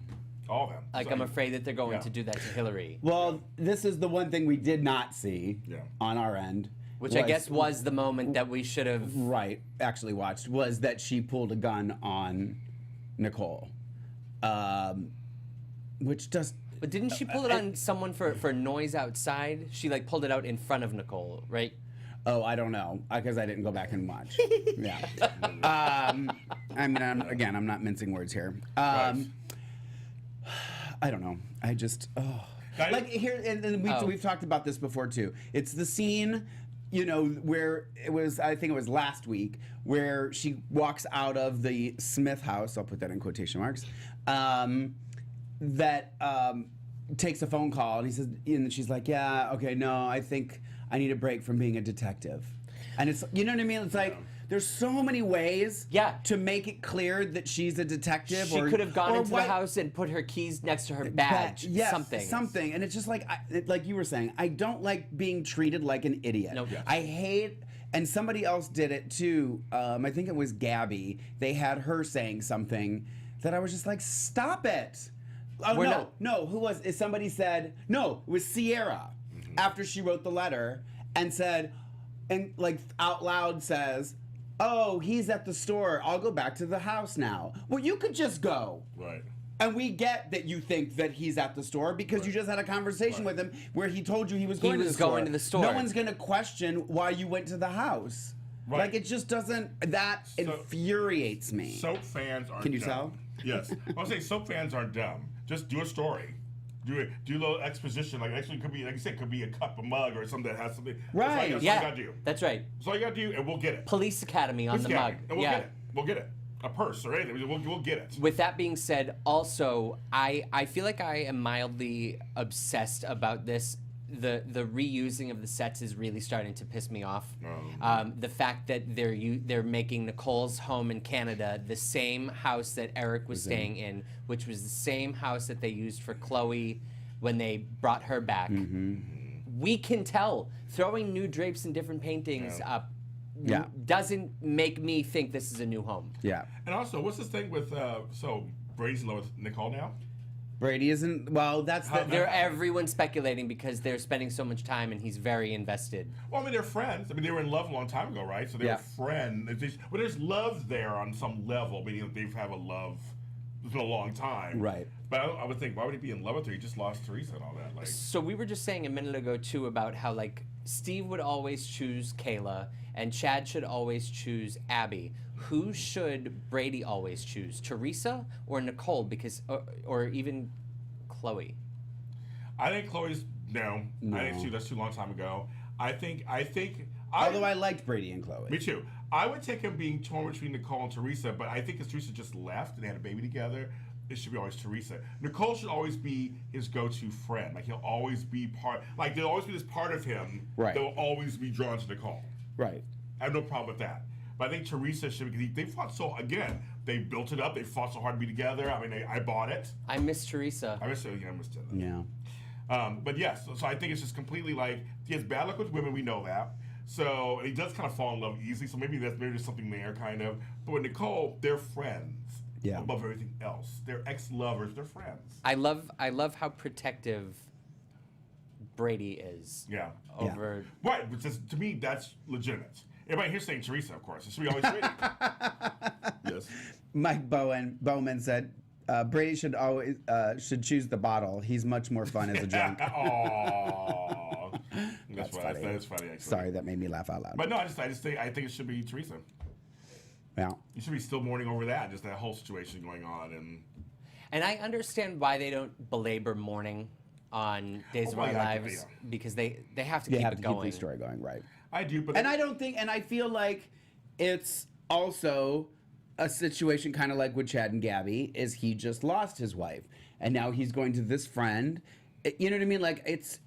Speaker 3: All of them.
Speaker 1: Like,
Speaker 3: So,
Speaker 1: I'm afraid that they're going
Speaker 3: Yeah.
Speaker 1: to do that to Hillary.
Speaker 4: Well, this is the one thing we did not see
Speaker 3: Yeah.
Speaker 4: on our end.
Speaker 1: Which I guess was the moment that we should have.
Speaker 4: Right, actually watched, was that she pulled a gun on Nicole. Which just.
Speaker 1: But didn't she pull it on someone for noise outside? She like pulled it out in front of Nicole, right?
Speaker 4: Oh, I don't know, because I didn't go back and watch. Yeah. I mean, I'm not mincing words here.
Speaker 3: Right.
Speaker 4: I don't know. I just. Like here, and we've talked about this before too. It's the scene, where it was. I think it was last week where she walks out of the Smith house. I'll put that in quotation marks. That takes a phone call, and he says, and she's like, "Yeah, okay, no, I think I need a break from being a detective." And it's, you know what I mean? It's like. There's so many ways to make it clear that she's a detective.
Speaker 1: She could have gone into the house and put her keys next to her badge.
Speaker 4: Yes,
Speaker 1: something.
Speaker 4: And it's just like, like you were saying, I don't like being treated like an idiot.
Speaker 1: Nope. Yes.
Speaker 4: I hate, and somebody else did it too. I think it was Gabby. They had her saying something that I was just like, stop it. Oh, no, who was it? Somebody said, no, it was Sierra after she wrote the letter and said, and like out loud says, oh, he's at the store. I'll go back to the house now. Well, you could just go.
Speaker 3: Right.
Speaker 4: And we get that you think that he's at the store because you just had a conversation with him where he told you he was going to the store.
Speaker 1: Going to the store.
Speaker 4: No one's going to question why you went to the house.
Speaker 3: Right.
Speaker 4: Like, it just doesn't, that infuriates me.
Speaker 3: Soap fans aren't
Speaker 4: Can you
Speaker 3: dumb.
Speaker 4: tell?
Speaker 3: Yes. I'll say soap fans aren't dumb. Just do a story. Do a little exposition. Like, actually, it could be, like I said, it could be a cup, a mug, or something that has something.
Speaker 4: Right.
Speaker 3: That's all you gotta do.
Speaker 1: That's right.
Speaker 3: That's all you gotta do, and we'll get it.
Speaker 1: Police Academy on the mug.
Speaker 3: And we'll get it. We'll get it. A purse or anything. We'll get it.
Speaker 1: With that being said, also, I feel like I am mildly obsessed about this. The reusing of the sets is really starting to piss me off. The fact that they're making Nicole's home in Canada the same house that Eric was staying in, which was the same house that they used for Chloe when they brought her back. We can tell throwing new drapes and different paintings up doesn't make me think this is a new home.
Speaker 4: Yeah.
Speaker 3: And also, what's this thing with so Brady's in love with Nicole now?
Speaker 4: Brady isn't, well, that's the...
Speaker 1: Everyone's speculating because they're spending so much time and he's very invested.
Speaker 3: Well, I mean, they're friends. I mean, they were in love a long time ago, right? So they were friends. There's love there on some level, meaning that they've had a love. It's been a long time.
Speaker 4: Right.
Speaker 3: But I would think, why would he be in love with her? He just lost Teresa and all that. Like,
Speaker 1: So we were just saying a minute ago too about how like Steve would always choose Kayla and Chad should always choose Abby. Who should Brady always choose? Teresa or Nicole? Because or even Chloe.
Speaker 3: I think Chloe's no. I think that's too long time ago. I think.
Speaker 4: Although I liked Brady and Chloe.
Speaker 3: Me too. I would take him being torn between Nicole and Teresa, but I think because Teresa just left and they had a baby together, it should be always Teresa. Nicole should always be his go-to friend. Like he'll always be like there'll always be this part of him that will always be drawn to Nicole.
Speaker 4: Right.
Speaker 3: I have no problem with that. But I think Teresa should, because they fought so, again, they built it up. They fought so hard to be together. I mean, I bought it.
Speaker 1: I miss Teresa.
Speaker 3: I miss it. Yeah, I missed it.
Speaker 4: Yeah.
Speaker 3: But yes, so I think it's just completely like, he has bad luck with women, we know that. So he does kind of fall in love easily. So maybe there's something there, kind of. But with Nicole, they're friends.
Speaker 4: Yeah.
Speaker 3: Above everything else. They're ex-lovers, they're friends.
Speaker 1: I love how protective Brady is.
Speaker 3: Yeah.
Speaker 1: Over
Speaker 3: Right, which is, to me, that's legitimate. Everybody here's saying Teresa, of course. It should be always Brady. Yes.
Speaker 4: Mike Bowman said Brady should always should choose the bottle. He's much more fun as a drunk.
Speaker 3: Aww. That's funny. That is funny, actually.
Speaker 4: Sorry, that made me laugh out loud.
Speaker 3: But no, I think it should be Teresa.
Speaker 4: Yeah.
Speaker 3: You should be still mourning over that, just that whole situation going on.
Speaker 1: And I understand why they don't belabor mourning on Days of Our Lives because they have to keep it going.
Speaker 4: Keep the story going, right?
Speaker 3: I do, but
Speaker 4: I feel like it's also a situation kind of like with Chad and Gabby. Is he just lost his wife and now he's going to this friend? You know what I mean? Like it's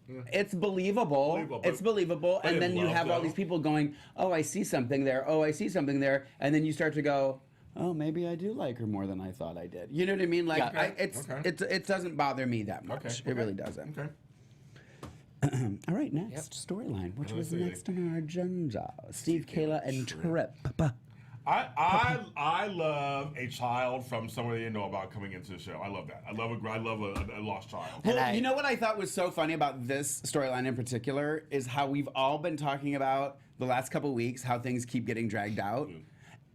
Speaker 4: believable. It's believable, and then you have all these people going, "Oh, I see something there. Oh, I see something there," and then you start to go, "Oh, maybe I do like her more than I thought I did." You know what I mean? Like it doesn't bother me that much. It really doesn't.
Speaker 3: Okay.
Speaker 4: All right, next storyline. Which was next on our agenda? Steve, Kayla, and Trip.
Speaker 3: I love a child from somewhere you know about coming into the show. I love that. I love a lost child.
Speaker 4: Well, you know what I thought was so funny about this storyline in particular is how we've all been talking about the last couple weeks how things keep getting dragged out,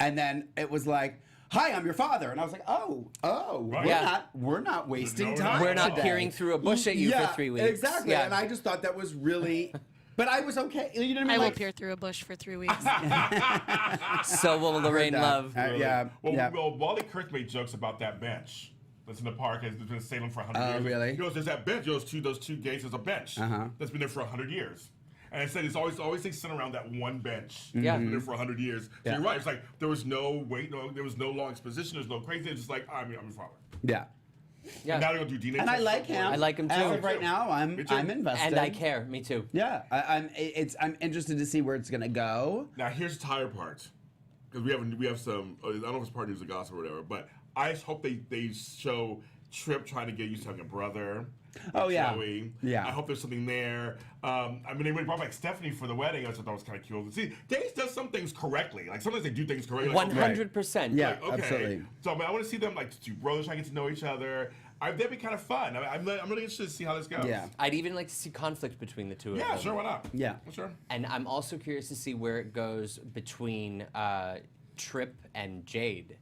Speaker 4: and then it was like, "Hi, I'm your father," and I was like, "Oh,
Speaker 3: Right.
Speaker 4: we're not wasting time.
Speaker 1: We're not
Speaker 4: today.
Speaker 1: peering through a bush at you for 3 weeks."
Speaker 4: Exactly, and I just thought that was really. But I was okay. You know what I mean?
Speaker 5: I will peer through a bush for 3 weeks.
Speaker 1: So will Lorraine Love.
Speaker 4: Yeah.
Speaker 3: Well, Wally Kirk made jokes about that bench that's in the park. It's been in Salem for 100 years.
Speaker 4: Oh, really?
Speaker 3: He goes, "There's that bench. Those two gates. There's a bench that's been there for 100 years." And I said it's always they sit around that one bench.
Speaker 1: Yeah.
Speaker 3: It's been there for 100 years. So you're right. It's like there was no wait. No, there was no long exposition. There's no crazy. It's just like I'm your father.
Speaker 4: Yeah.
Speaker 1: Yeah.
Speaker 3: And now they're gonna do DNA.
Speaker 4: And I
Speaker 3: tests
Speaker 4: like
Speaker 3: for
Speaker 4: him.
Speaker 1: I like him too.
Speaker 4: As of right now, I'm invested.
Speaker 1: And I care. Me too.
Speaker 4: Yeah, I'm interested to see where it's gonna go.
Speaker 3: Now here's the tire part, because we have some. I don't know if it's part news of gossip or whatever, but I just hope they show Trip trying to get used to having a brother.
Speaker 4: Oh yeah,
Speaker 3: Joey.
Speaker 4: yeah.
Speaker 3: I hope there's something there. I mean, they brought back Stephanie for the wedding. I thought that was kind of cute. See, Days does some things correctly. Like sometimes they do things correctly. Like,
Speaker 1: 100%.
Speaker 4: Yeah,
Speaker 3: like, okay.
Speaker 4: absolutely.
Speaker 3: So I want to see them like two brothers trying to get to know each other. That'd be kind of fun. I'm really interested to see how this goes.
Speaker 4: Yeah.
Speaker 1: I'd even like to see conflict between the two of them.
Speaker 3: Yeah, sure. Why not?
Speaker 4: Yeah.
Speaker 3: Sure.
Speaker 1: And I'm also curious to see where it goes between Trip and Jade.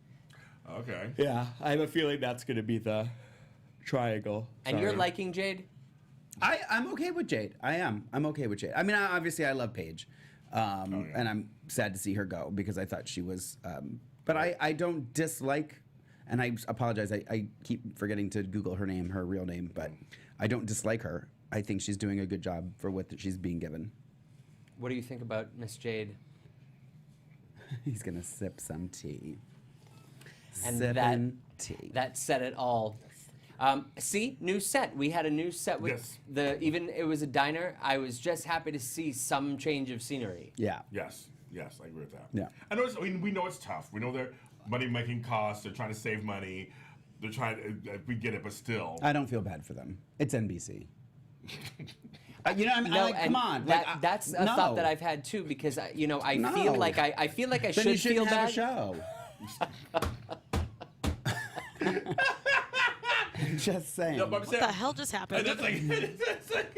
Speaker 3: Okay.
Speaker 4: Yeah, I have a feeling that's gonna be the triangle.
Speaker 1: And you're liking Jade?
Speaker 4: I'm okay with Jade. I am. I'm okay with Jade. I mean, obviously, I love Paige, and I'm sad to see her go because I thought she was. But I don't dislike, and I apologize. I keep forgetting to Google her name, her real name, but I don't dislike her. I think she's doing a good job for what she's being given.
Speaker 1: What do you think about Miss Jade?
Speaker 4: He's gonna sip some tea.
Speaker 1: And
Speaker 4: tea.
Speaker 1: that said it all. See, new set. We had a new set with
Speaker 3: Yes.
Speaker 1: it was a diner. I was just happy to see some change of scenery.
Speaker 4: Yeah.
Speaker 3: Yes, I agree with that.
Speaker 4: Yeah.
Speaker 3: We know it's tough. We know they're money-making costs. They're trying to save money. They're trying. We get it, but still.
Speaker 4: I don't feel bad for them. It's NBC. You know,
Speaker 1: No,
Speaker 4: like, come on.
Speaker 1: That's a thought that I've had too because I feel like I feel like I
Speaker 4: then
Speaker 1: should
Speaker 4: you shouldn't
Speaker 1: feel
Speaker 4: have
Speaker 1: bad.
Speaker 4: a show. Just saying.
Speaker 3: No, but I'm
Speaker 5: What
Speaker 3: saying,
Speaker 5: the hell just happened?
Speaker 3: and it's like,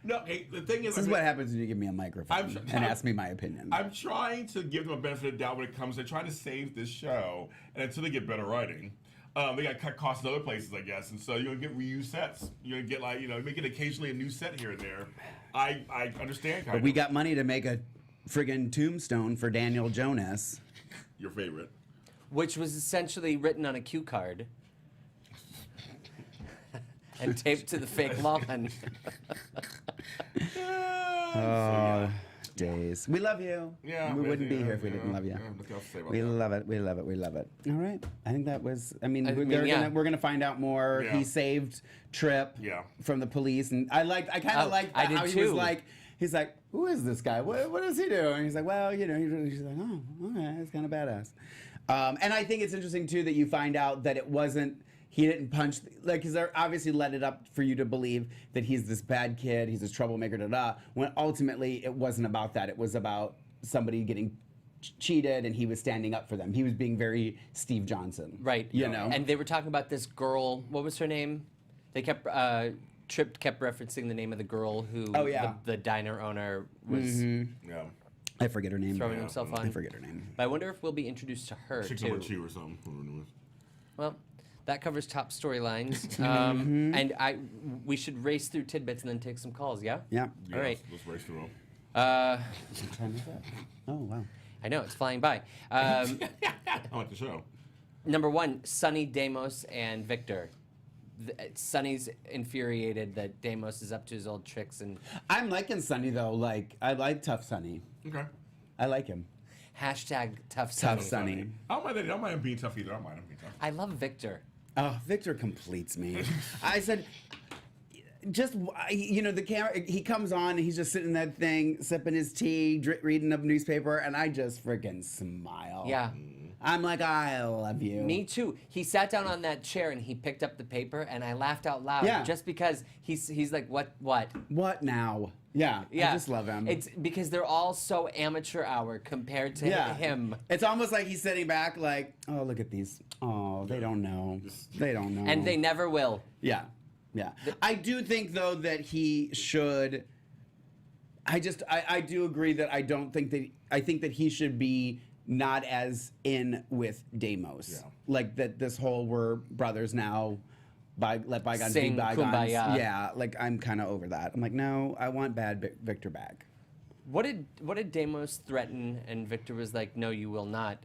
Speaker 3: no, hey, the thing is,
Speaker 4: This is what happens when you give me a microphone and ask me my opinion.
Speaker 3: I'm trying to give them a benefit of the doubt when it comes to trying to save this show, and until they get better writing, They got cut costs in other places, I guess, and so you're gonna get reused sets. You're gonna get like make it occasionally a new set here and there. I understand.
Speaker 4: But we got money to make a friggin' tombstone for Daniel Jonas.
Speaker 3: Your favorite.
Speaker 1: Which was essentially written on a cue card and taped to the fake lawn.
Speaker 4: Oh, days. We love you.
Speaker 3: Yeah,
Speaker 4: we wouldn't be
Speaker 3: yeah,
Speaker 4: here if we
Speaker 3: yeah,
Speaker 4: didn't love you.
Speaker 3: yeah, nothing else to say about
Speaker 4: We
Speaker 3: that.
Speaker 4: love it. We love it. We love it. All right. I think that was. I mean,
Speaker 1: yeah.
Speaker 4: we're gonna find out more.
Speaker 3: Yeah.
Speaker 4: He saved Tripp
Speaker 3: Yeah.
Speaker 4: from the police, and I kind of liked
Speaker 1: I
Speaker 4: how
Speaker 1: did
Speaker 4: he was
Speaker 1: too.
Speaker 4: like. He's like, who is this guy? What does he do? And he's like, well, he's like, oh, okay, it's kind of badass. And I think it's interesting too that you find out that it wasn't. He didn't punch, because they're obviously let it up for you to believe that he's this bad kid, he's this troublemaker, when ultimately it wasn't about that. It was about somebody getting cheated and he was standing up for them. He was being very Steve Johnson.
Speaker 1: Right.
Speaker 4: You know?
Speaker 1: And they were talking about this girl. What was her name? They kept, Tripp kept referencing the name of the girl who
Speaker 4: Oh, yeah.
Speaker 1: the diner owner was
Speaker 3: Yeah.
Speaker 4: I forget her name.
Speaker 1: throwing himself on.
Speaker 4: I forget her name.
Speaker 1: But I wonder if we'll be introduced to her,
Speaker 3: Chick
Speaker 1: too.
Speaker 3: number 2 or something. Whatever it was.
Speaker 1: Well, that covers top storylines. And we should race through tidbits and then take some calls, yeah?
Speaker 4: Yeah.
Speaker 1: All right.
Speaker 3: Let's race through them.
Speaker 4: What time is that? Oh, wow.
Speaker 1: I know, it's flying by.
Speaker 3: I like the show.
Speaker 1: Number one, Sonny, Deimos, and Victor. Sonny's infuriated that Deimos is up to his old tricks and
Speaker 4: I'm liking Sonny, though. I like Tough Sonny.
Speaker 3: Okay.
Speaker 4: I like him.
Speaker 1: hashtag tough Sonny.
Speaker 4: Tough Sonny.
Speaker 3: I don't mind him being tough either. I don't mind him being tough.
Speaker 1: I love Victor.
Speaker 4: Oh, Victor completes me. I said, the camera, he comes on and he's just sitting in that thing, sipping his tea, reading a newspaper, and I just freaking smile.
Speaker 1: Yeah.
Speaker 4: I'm like, I love you.
Speaker 1: Me too. He sat down on that chair and he picked up the paper and I laughed out loud.
Speaker 4: Yeah.
Speaker 1: Just because he's like, what?
Speaker 4: What now? Yeah.
Speaker 1: Yeah.
Speaker 4: I just love him.
Speaker 1: It's because they're all so amateur hour compared to him.
Speaker 4: It's almost like he's sitting back like, oh, look at these. Oh, they don't know. They don't know.
Speaker 1: And they never will.
Speaker 4: Yeah. Yeah. I do think, though, that he should. I do agree that I think that he should be not as in with Deimos.
Speaker 3: Yeah.
Speaker 4: Like that this whole we're brothers now, let bygones
Speaker 1: Sing
Speaker 4: be bygones.
Speaker 1: kumbaya.
Speaker 4: Yeah, like I'm kind of over that. I'm like, no, I want bad Victor back.
Speaker 1: What did Deimos threaten and Victor was like, no, you will not?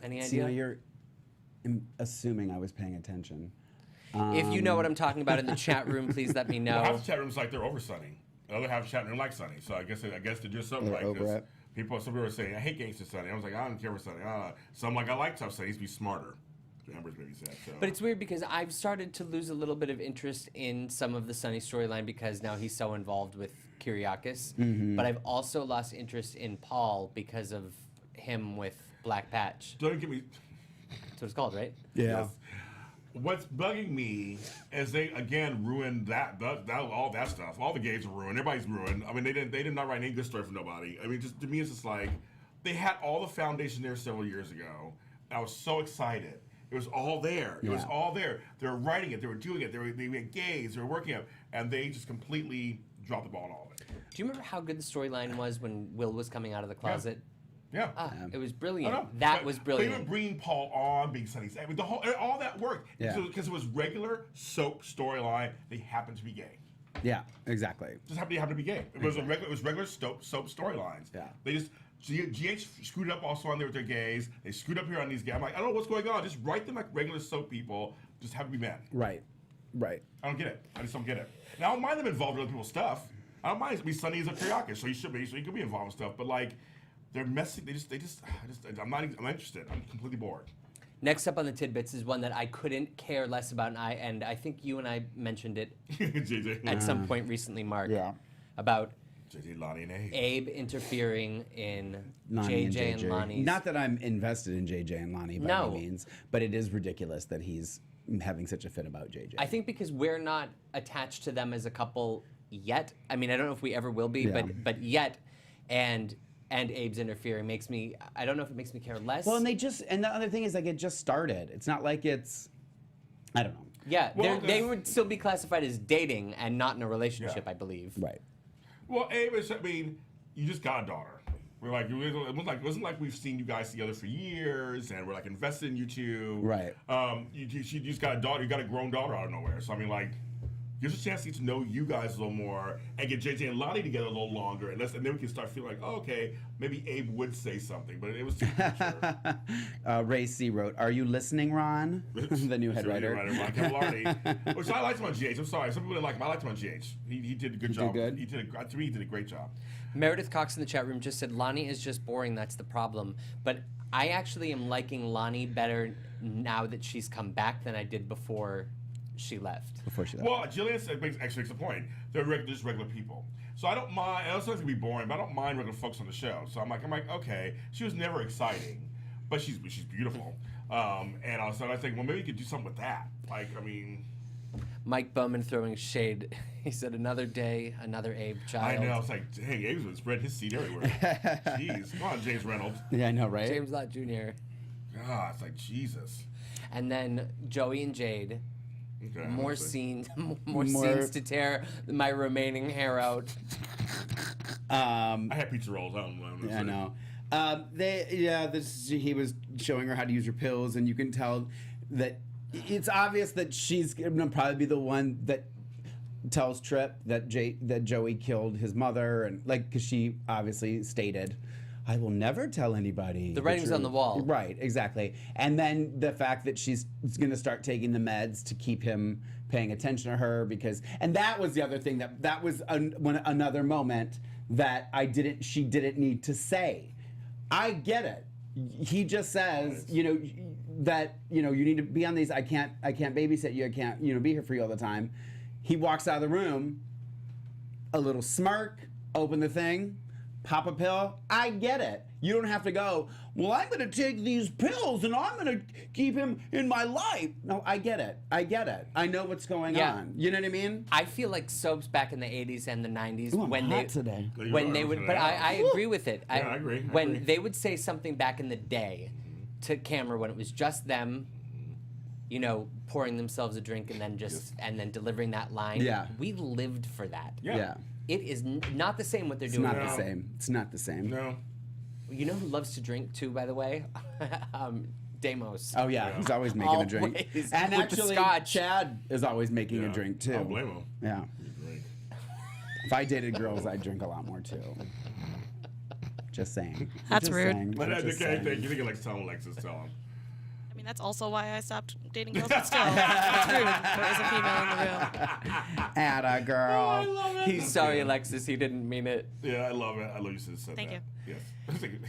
Speaker 1: Any
Speaker 4: See,
Speaker 1: idea?
Speaker 4: now you're assuming I was paying attention.
Speaker 1: If you know what I'm talking about in the chat room, please let me know.
Speaker 3: Well, half the chat room's like they're over Sonny. The other half of the chat room like Sonny. So I guess they're just something
Speaker 4: They're
Speaker 3: like
Speaker 4: over
Speaker 3: this.
Speaker 4: it.
Speaker 3: Some people were saying, I hate gangster Sonny. I was like, I don't care for Sonny. So I'm like, I like tough Sonny. He needs to be smarter. Amber's maybe said. So.
Speaker 1: But it's weird because I've started to lose a little bit of interest in some of the Sonny storyline because now he's so involved with Kyriakis.
Speaker 4: Mm-hmm.
Speaker 1: But I've also lost interest in Paul because of him with Black Patch.
Speaker 3: Don't get me.
Speaker 1: That's what it's called, right?
Speaker 4: Yeah.
Speaker 3: Yes. What's bugging me is they again ruined all that stuff. All the gays are ruined. Everybody's ruined. I mean, they did not write any good story for nobody. I mean, just to me, it's just like they had all the foundation there several years ago. I was so excited. It was all there. It was all there. They were writing it. They were doing it. They had gays. They were working it, and they just completely dropped the ball on all of it.
Speaker 1: Do you remember how good the storyline was when Will was coming out of the closet?
Speaker 3: Yeah.
Speaker 1: It was brilliant.
Speaker 3: I know.
Speaker 1: That was brilliant.
Speaker 3: But even bringing Paul on, being Sonny's, I mean, all that worked.
Speaker 4: Yeah.
Speaker 3: Because it was regular soap storyline. They happened to be gay.
Speaker 4: Yeah, exactly.
Speaker 3: Just happened to be gay. It was regular soap storylines.
Speaker 4: Yeah.
Speaker 3: They just GH screwed up also on there with their gays. They screwed up here on these gays. I'm like, I don't know what's going on. Just write them like regular soap people. Just have to be men.
Speaker 4: Right.
Speaker 3: I don't get it. I just don't get it. And I don't mind them involved in other people's stuff. I don't mind. I mean, Sonny is a Kyriakis, so he should be. So he could be involved in stuff. But like, they're messy. I'm not interested. I'm completely bored.
Speaker 1: Next up on the tidbits is one that I couldn't care less about, and I think you and I mentioned it
Speaker 3: JJ.
Speaker 1: at some point recently, Mark.
Speaker 4: Yeah.
Speaker 1: About
Speaker 3: JJ, Lonnie, and Abe.
Speaker 1: Abe interfering in
Speaker 4: Lonnie
Speaker 1: JJ and Lonnie's.
Speaker 4: Not that I'm invested in JJ and Lonnie by
Speaker 1: No.
Speaker 4: any means, but it is ridiculous that he's having such a fit about JJ.
Speaker 1: I think because we're not attached to them as a couple yet. I mean, I don't know if we ever will be,
Speaker 4: Yeah.
Speaker 1: but yet, and Abe's interfering makes me. I don't know if it makes me care less.
Speaker 4: Well, and the other thing is, like, it just started. It's not like it's, I don't know.
Speaker 1: yeah,
Speaker 3: Well,
Speaker 1: they would still be classified as dating and not in a relationship,
Speaker 3: Yeah.
Speaker 1: I believe.
Speaker 4: Right.
Speaker 3: Well, Abe is, I mean, you just got a daughter. We're like, it wasn't like we've seen you guys together for years, and we're like invested in you two.
Speaker 4: Right.
Speaker 3: You just got a daughter. You got a grown daughter out of nowhere. So I mean, like, gives us a chance to get to know you guys a little more and get JJ and Lonnie together a little longer, and then we can start feeling like, oh, okay, maybe Abe would say something, but it was too premature.
Speaker 4: Ray C wrote, "Are you listening, Ron?" The new head writer.
Speaker 3: Ron Cavalari. Which I liked him on GH. I'm sorry, some people didn't like him. I liked him on GH. He did a good job.
Speaker 4: Good?
Speaker 3: To me, he did a great job.
Speaker 1: Meredith Cox in the chat room just said Lonnie is just boring. That's the problem. But I actually am liking Lonnie better now that she's come back than I did before she left.
Speaker 3: Well, Jillian actually makes a point. They're just regular people. So I don't mind. I know sometimes it can be boring, but I don't mind regular folks on the show. So I'm like, okay, she was never exciting, but she's beautiful. And also I think, well, maybe you could do something with that. Like, I mean.
Speaker 1: Mike Bowman throwing shade. He said, another day, another Abe child.
Speaker 3: I know. It's like, hey, Abe's been spreading his seed everywhere. Jeez. Come on, James Reynolds.
Speaker 4: Yeah, I know, right?
Speaker 1: James Lott Jr.
Speaker 3: God, it's like, Jesus.
Speaker 1: And then Joey and Jade.
Speaker 3: Okay,
Speaker 1: More scenes to tear my remaining hair out.
Speaker 3: I had pizza rolls. I don't know.
Speaker 4: Yeah, I know. He was showing her how to use her pills, and you can tell that it's obvious that she's gonna probably be the one that tells Tripp that Joey killed his mother, and like, because she obviously stated, "I will never tell anybody."
Speaker 1: The writing's on the wall.
Speaker 4: Right, exactly. And then the fact that she's going to start taking the meds to keep him paying attention to her, and that was the other thing that was another moment that she didn't need to say. I get it. He just says, that you need to be on these. I can't babysit you. I can't be here for you all the time. He walks out of the room, a little smirk, open the thing, pop a pill. I get it. You don't have to go, well, I'm going to take these pills and I'm going to keep him in my life. No, I get it. I know what's going on. You know what I mean?
Speaker 1: I feel like soaps back in the 80s and the 90s
Speaker 4: Ooh, I'm hot today.
Speaker 1: When they would, but I agree with it.
Speaker 3: Yeah, I agree.
Speaker 1: When they would say something back in the day to camera when it was just them, pouring themselves a drink and then and then delivering that line.
Speaker 4: Yeah.
Speaker 1: We lived for that.
Speaker 3: Yeah.
Speaker 1: It is not the same what they're
Speaker 4: It's
Speaker 1: doing.
Speaker 4: not
Speaker 1: now.
Speaker 4: the same. It's not the same.
Speaker 3: No.
Speaker 1: You know who loves to drink too, by the way? Damos.
Speaker 4: Oh yeah, he's always making a drink.
Speaker 1: Always.
Speaker 4: And
Speaker 1: With the
Speaker 4: actually,
Speaker 1: scotch.
Speaker 4: Chad is always making a drink too.
Speaker 3: I don't blame him.
Speaker 4: Yeah.
Speaker 3: Drink.
Speaker 4: If I dated girls, I'd drink a lot more too. Just saying.
Speaker 5: That's
Speaker 4: Just
Speaker 5: rude.
Speaker 4: saying.
Speaker 3: But I
Speaker 4: Just
Speaker 3: think
Speaker 4: saying.
Speaker 3: you think like tell Alexis, tell him.
Speaker 5: I mean, that's also why I stopped dating girls, but still, it's rude. There is a female in the room.
Speaker 4: Atta girl.
Speaker 3: I love it.
Speaker 1: He's sorry, Alexis. He didn't mean it.
Speaker 3: Yeah, I love it. I love you said
Speaker 5: Thank
Speaker 3: that.
Speaker 5: you.
Speaker 3: Yes.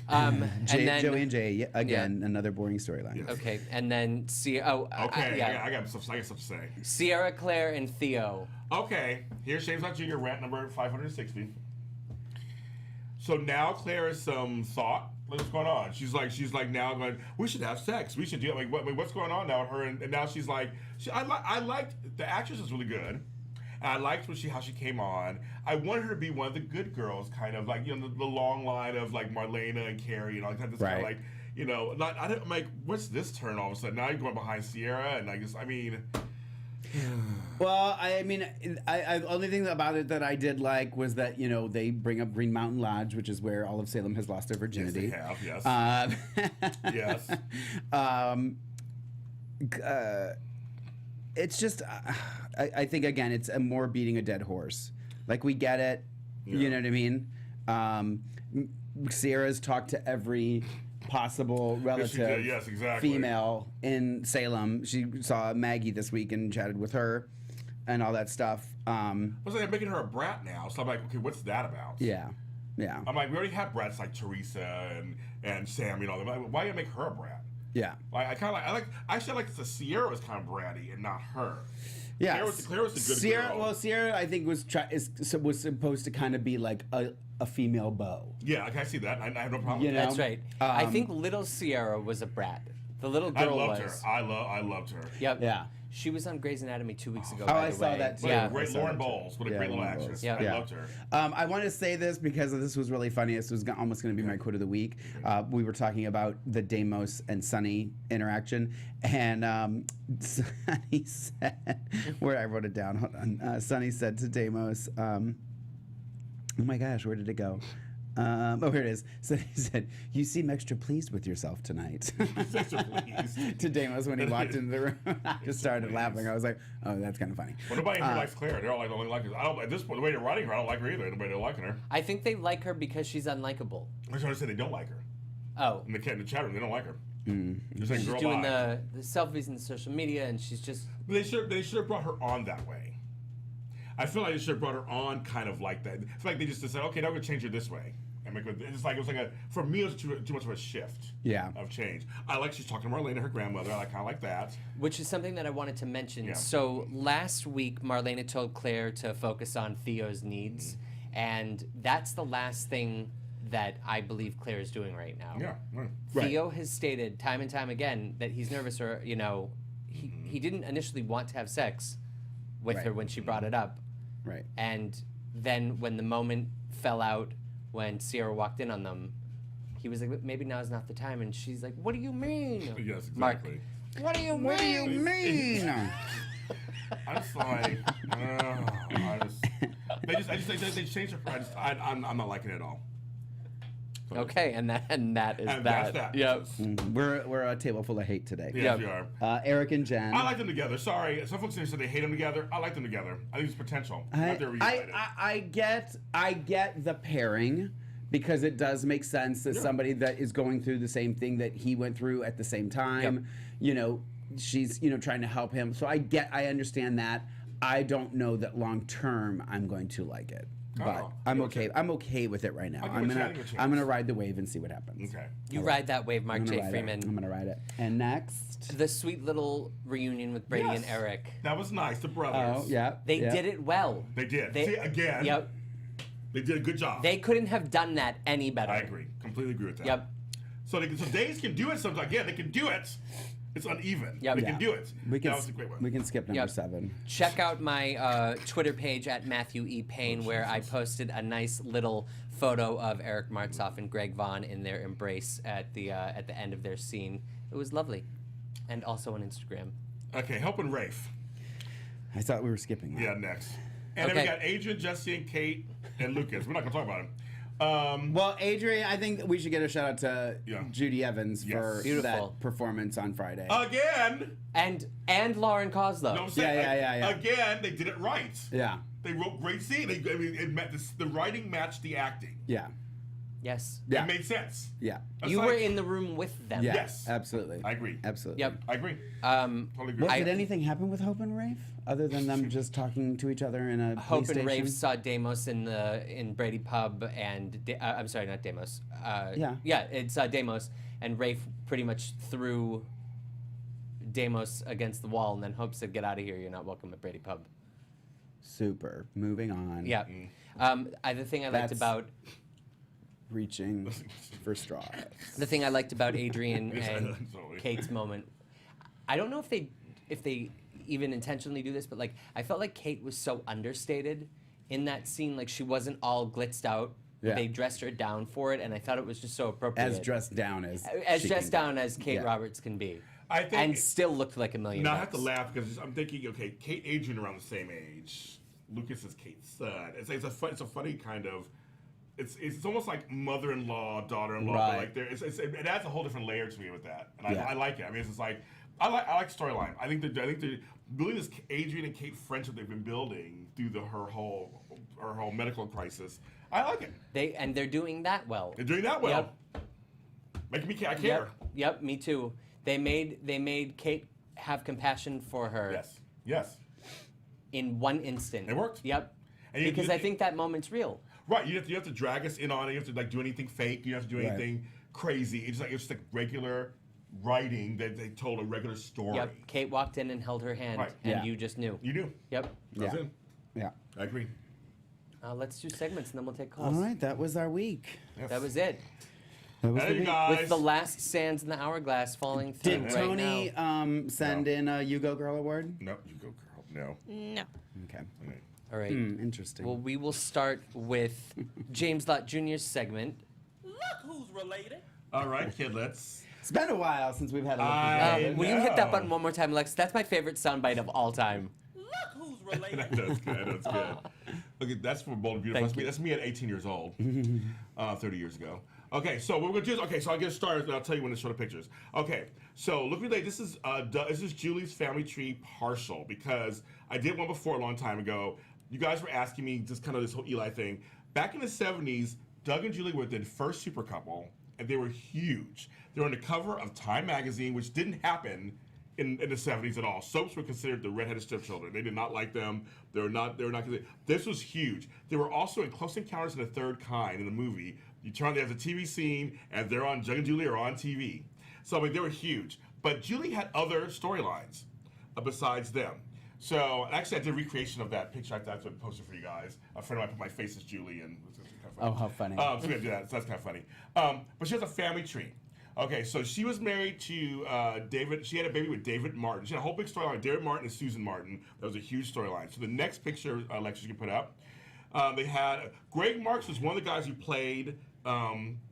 Speaker 1: And then
Speaker 4: Joey and Jay, again, another boring storyline.
Speaker 3: Yes.
Speaker 1: okay, and then
Speaker 3: Okay,
Speaker 1: yeah.
Speaker 3: I got stuff to say.
Speaker 1: Sierra, Claire, and Theo.
Speaker 3: Okay, here's James Lott Jr. rant number 560. So now Claire has some thought. What's going on? She's like now going, we should have sex. We should do it. Like, what's going on now with her? And now she's like, I liked, the actress is really good. And I liked how she came on. I wanted her to be one of the good girls, kind of like, the long line of like Marlena and Carrie, this kind of like, I'm like, what's this turn all of a sudden? Now you're going behind Sierra, and
Speaker 4: Well, I only thing about it that I did like was that they bring up Green Mountain Lodge, which is where all of Salem has lost their virginity.
Speaker 3: Yes, they have. Yes.
Speaker 4: Yes. It's just, I think again, it's more beating a dead horse. Like, we get it.
Speaker 3: Yeah.
Speaker 4: You know what I mean? Sierra's talked to every possible relative,
Speaker 3: yes, exactly.
Speaker 4: female in Salem. She saw Maggie this week and chatted with her and all that stuff.
Speaker 3: It's like they're making her a brat now. So I'm like, okay, what's that about?
Speaker 4: Yeah.
Speaker 3: I'm like, we already have brats like Teresa and Sam, why do you make her a brat?
Speaker 4: Yeah.
Speaker 3: I like the Sierra was kind of bratty and not her.
Speaker 4: Yeah.
Speaker 3: Claire was the good girl.
Speaker 4: Well, Sierra, I think was supposed to kind of be like a female beau.
Speaker 3: Yeah, I see that. I have no problem with that.
Speaker 1: That's right. I think little Sierra was a brat. The little girl
Speaker 3: I loved
Speaker 1: was.
Speaker 3: her. I loved her.
Speaker 1: Yep.
Speaker 4: Yeah.
Speaker 1: She was on Grey's Anatomy 2 weeks ago.
Speaker 4: Oh,
Speaker 1: by
Speaker 4: I
Speaker 1: the
Speaker 4: saw
Speaker 1: way.
Speaker 4: that too.
Speaker 1: Yeah.
Speaker 3: Great Lauren Bowles. What a great little actress.
Speaker 1: Yeah.
Speaker 3: I loved her.
Speaker 4: I want to say this because this was really funny. This was almost going to be my quote of the week. We were talking about the Damos and Sonny interaction, and Sonny said, where I wrote it down. Hold on. Sonny said to Damos, "Oh my gosh, where did it go?" Here it is. So he said, "You seem extra pleased with yourself tonight."
Speaker 3: Extra pleased.
Speaker 4: To Damos when he walked into the room. I just started laughing. I was like, "Oh, that's kind of funny."
Speaker 3: Well, nobody here likes Claire. They're all like, only like her. I don't. At this point, the way they're writing her, I don't like her either. Nobody liking her.
Speaker 1: I think they like her because she's unlikable.
Speaker 3: I just want to say they don't like her.
Speaker 1: Oh.
Speaker 3: In the chat room, they don't like her. They're saying,
Speaker 1: She's
Speaker 3: girl,
Speaker 1: doing
Speaker 3: bye.
Speaker 1: the selfies and social media, and she's just...
Speaker 3: But they should have brought her on that way. I feel like they should have brought her on kind of like that. It's like they just decided, okay, now we're going to change her this way. And make it was like for me, it was too much of a shift of change. I like she's talking to Marlena, her grandmother. I kind of like that.
Speaker 1: Which is something that I wanted to mention.
Speaker 3: Yeah.
Speaker 1: So last week, Marlena told Claire to focus on Theo's needs, and that's the last thing that I believe Claire is doing right now.
Speaker 3: Yeah, right.
Speaker 1: Theo has stated time and time again that he's nervous, or he didn't initially want to have sex with her when she brought it up.
Speaker 4: Right.
Speaker 1: And then when the moment fell out, when Sierra walked in on them, he was like, maybe now's not the time. And she's like, what do you mean?
Speaker 3: Yes, exactly.
Speaker 1: Mark, what do you mean?
Speaker 4: What do you mean?
Speaker 3: I'm just like, they changed her. I'm not liking it at all. So,
Speaker 1: Okay, and that is
Speaker 3: and
Speaker 1: that.
Speaker 3: that's that.
Speaker 1: Yep.
Speaker 4: We're a table full of hate today.
Speaker 3: Yes,
Speaker 1: Yep.
Speaker 3: we are.
Speaker 4: Eric and Jen.
Speaker 3: I like them together. Sorry, some folks said they hate them together. I like them together. I think there's potential.
Speaker 4: I get the pairing because it does make sense that somebody that is going through the same thing that he went through at the same time, she's trying to help him. So I understand that. I don't know that long term I'm going to like it. But I'm okay. I'm okay with it right now. I'm gonna ride the wave and see what happens.
Speaker 3: Okay.
Speaker 1: You ride that wave, Mark J. Freeman.
Speaker 4: I'm gonna ride it. And next,
Speaker 1: The sweet little reunion with Brady and Eric.
Speaker 3: That was nice. The brothers.
Speaker 4: oh yeah,
Speaker 1: They did it well.
Speaker 3: They did.
Speaker 1: They-
Speaker 3: See, again.
Speaker 1: Yep.
Speaker 3: They did a good job.
Speaker 1: They couldn't have done that any better.
Speaker 3: I agree. Completely agree with that.
Speaker 1: Yep.
Speaker 3: So Days can do it sometimes. Again, they can do it. It's uneven.
Speaker 1: Yep.
Speaker 3: They
Speaker 1: Yeah.
Speaker 3: can do it.
Speaker 4: We can
Speaker 3: That was a great one.
Speaker 4: we can skip number
Speaker 1: Yep.
Speaker 4: 7.
Speaker 1: Check out my Twitter page at Matthew E. Payne, where I posted a nice little photo of Eric Martzoff and Greg Vaughn in their embrace at the end of their scene. It was lovely, and also on Instagram.
Speaker 3: Okay, helping Rafe.
Speaker 4: I thought we were skipping that.
Speaker 3: Yeah, next. And then
Speaker 1: Okay.
Speaker 3: we got Adrian, Jesse, and Kate, and Lucas. We're not going to talk about him.
Speaker 4: Well, Adrian, I think we should get a shout out to Judy Evans for
Speaker 1: Beautiful.
Speaker 4: that performance on Friday.
Speaker 3: Again.
Speaker 1: And Lauren Kozlow.
Speaker 3: No, I'm saying,
Speaker 4: Yeah.
Speaker 3: Again, they did it right.
Speaker 4: Yeah.
Speaker 3: They wrote great scene. The writing matched the acting.
Speaker 4: Yeah.
Speaker 1: Yes.
Speaker 4: Yeah.
Speaker 3: It made sense.
Speaker 4: Yeah.
Speaker 1: You were in the room with them.
Speaker 4: Yeah.
Speaker 3: Yes.
Speaker 4: Absolutely.
Speaker 3: I agree.
Speaker 4: Absolutely.
Speaker 1: Yep.
Speaker 3: I agree. Totally agree.
Speaker 4: Did anything happen with Hope and Rafe other than them just talking to each other in a
Speaker 1: Hope
Speaker 4: police
Speaker 1: and
Speaker 4: station?
Speaker 1: Rafe saw Damos in Brady Pub, and I'm sorry, not Damos. It's Damos, and Rafe pretty much threw Damos against the wall, and then Hope said, "Get out of here! You're not welcome at Brady Pub."
Speaker 4: Super. Moving on.
Speaker 1: Yeah. The thing I liked
Speaker 4: That's-
Speaker 1: about
Speaker 4: Reaching for straws.
Speaker 1: the thing I liked about Adrian
Speaker 3: Yes,
Speaker 1: and
Speaker 3: sorry.
Speaker 1: Kate's moment, I don't know if they even intentionally do this, but like I felt like Kate was so understated in that scene. Like she wasn't all glitzed out.
Speaker 4: Yeah.
Speaker 1: They dressed her down for it, and I thought it was just so appropriate.
Speaker 4: As dressed down as she
Speaker 1: dressed
Speaker 4: can
Speaker 1: down as Kate
Speaker 4: Yeah.
Speaker 1: Roberts can be.
Speaker 3: I think
Speaker 1: And still looked like $1 million.
Speaker 3: Now I have to laugh because I'm thinking, okay, Kate, Adrian around the same age. Lucas is Kate's son. It's a funny kind of. It's almost like mother-in-law, daughter-in-law.
Speaker 4: Right.
Speaker 3: But like it adds a whole different layer to me with that, and
Speaker 4: Yeah.
Speaker 3: I like it. I mean, it's just like I like storyline. I think the really this Adrian and Kate friendship they've been building through her whole medical crisis. I like it.
Speaker 1: They're doing that well.
Speaker 3: They're doing that well. Making me I care.
Speaker 1: Yep, me too. They made Kate have compassion for her.
Speaker 3: Yes.
Speaker 1: In one instant.
Speaker 3: It worked.
Speaker 1: Yep.
Speaker 3: And
Speaker 1: because I think that moment's real.
Speaker 3: Right, you have to drag us in on it. You have to like do anything fake. You have to do anything crazy. It's just like regular writing that they told a regular story.
Speaker 1: Yep. Kate walked in and held her hand, and you just knew.
Speaker 3: You knew.
Speaker 1: Yep.
Speaker 3: That's it.
Speaker 4: Yeah.
Speaker 3: I agree.
Speaker 1: Let's do segments, and then we'll take calls.
Speaker 4: All right, that was our week.
Speaker 3: Yes.
Speaker 1: That was it.
Speaker 4: That was
Speaker 3: Hey,
Speaker 4: the week.
Speaker 3: guys.
Speaker 1: With the last sands in the hourglass falling through
Speaker 4: Did
Speaker 1: right
Speaker 4: Tony
Speaker 1: now.
Speaker 4: send in a You Go Girl award?
Speaker 3: No, you go, girl. No.
Speaker 5: No.
Speaker 4: Okay.
Speaker 1: All right.
Speaker 4: Interesting.
Speaker 1: Well, we will start with James Lott Jr.'s segment.
Speaker 7: Look who's related.
Speaker 3: All right, kidlets.
Speaker 4: It's been a while since we've had a look
Speaker 3: I
Speaker 4: at
Speaker 3: know.
Speaker 1: Will you hit that button one more time, Lex? That's my favorite soundbite of all time.
Speaker 7: Look who's related.
Speaker 3: I know it's good. I know it's good. Okay, that's for Bold and Beautiful. That's me at 18 years old, 30 years ago. Okay, so what we're gonna do is so I'll get started and I'll tell you when to show the pictures. Okay, so look at this is Julie's family tree partial because I did one before a long time ago. You guys were asking me just kind of this whole Eli thing. Back in the 70s, Doug and Julie were the first super couple, and they were huge. They were on the cover of Time magazine, which didn't happen in the 70s at all. Soaps were considered the redheaded stepchildren. They did not like them. They were not considered. This was huge. They were also in Close Encounters of the Third Kind in the movie. You turn there's a TV scene, and they're on Doug and Julie are on TV. So I mean, they were huge. But Julie had other storylines besides them. So actually, I did a recreation of that picture. I posted for you guys. A friend of mine put my face as Julie, and it was kind of funny.
Speaker 4: Oh, how funny!
Speaker 3: So we gotta do that. So that's kind of funny. But she has a family tree. Okay, so she was married to David. She had a baby with David Martin. She had a whole big storyline. David Martin and Susan Martin. That was a huge storyline. So the next picture, Alexis, you can put up. They had Greg Marks was one of the guys who played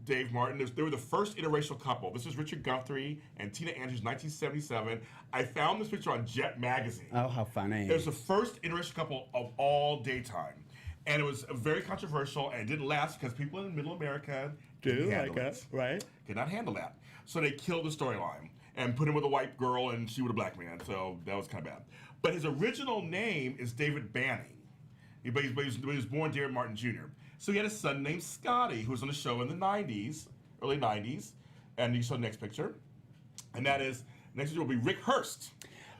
Speaker 3: Dave Martin. They were the first interracial couple. This was Richard Guthrie and Tina Andrews, 1977. I found this picture on Jet Magazine.
Speaker 4: Oh, how funny!
Speaker 3: It was the first interracial couple of all daytime. And it was very controversial, and it didn't last because people in Middle America didn't handle it.
Speaker 4: Right?
Speaker 3: Could not handle that. So they killed the storyline and put him with a white girl and she with a black man. So that was kind of bad. But his original name is David Banning. But he was born David Martin Jr. So he had a son named Scotty who was on the show in the 90s, early 90s. And you saw the next picture. And that is, next picture will be Rick Hurst,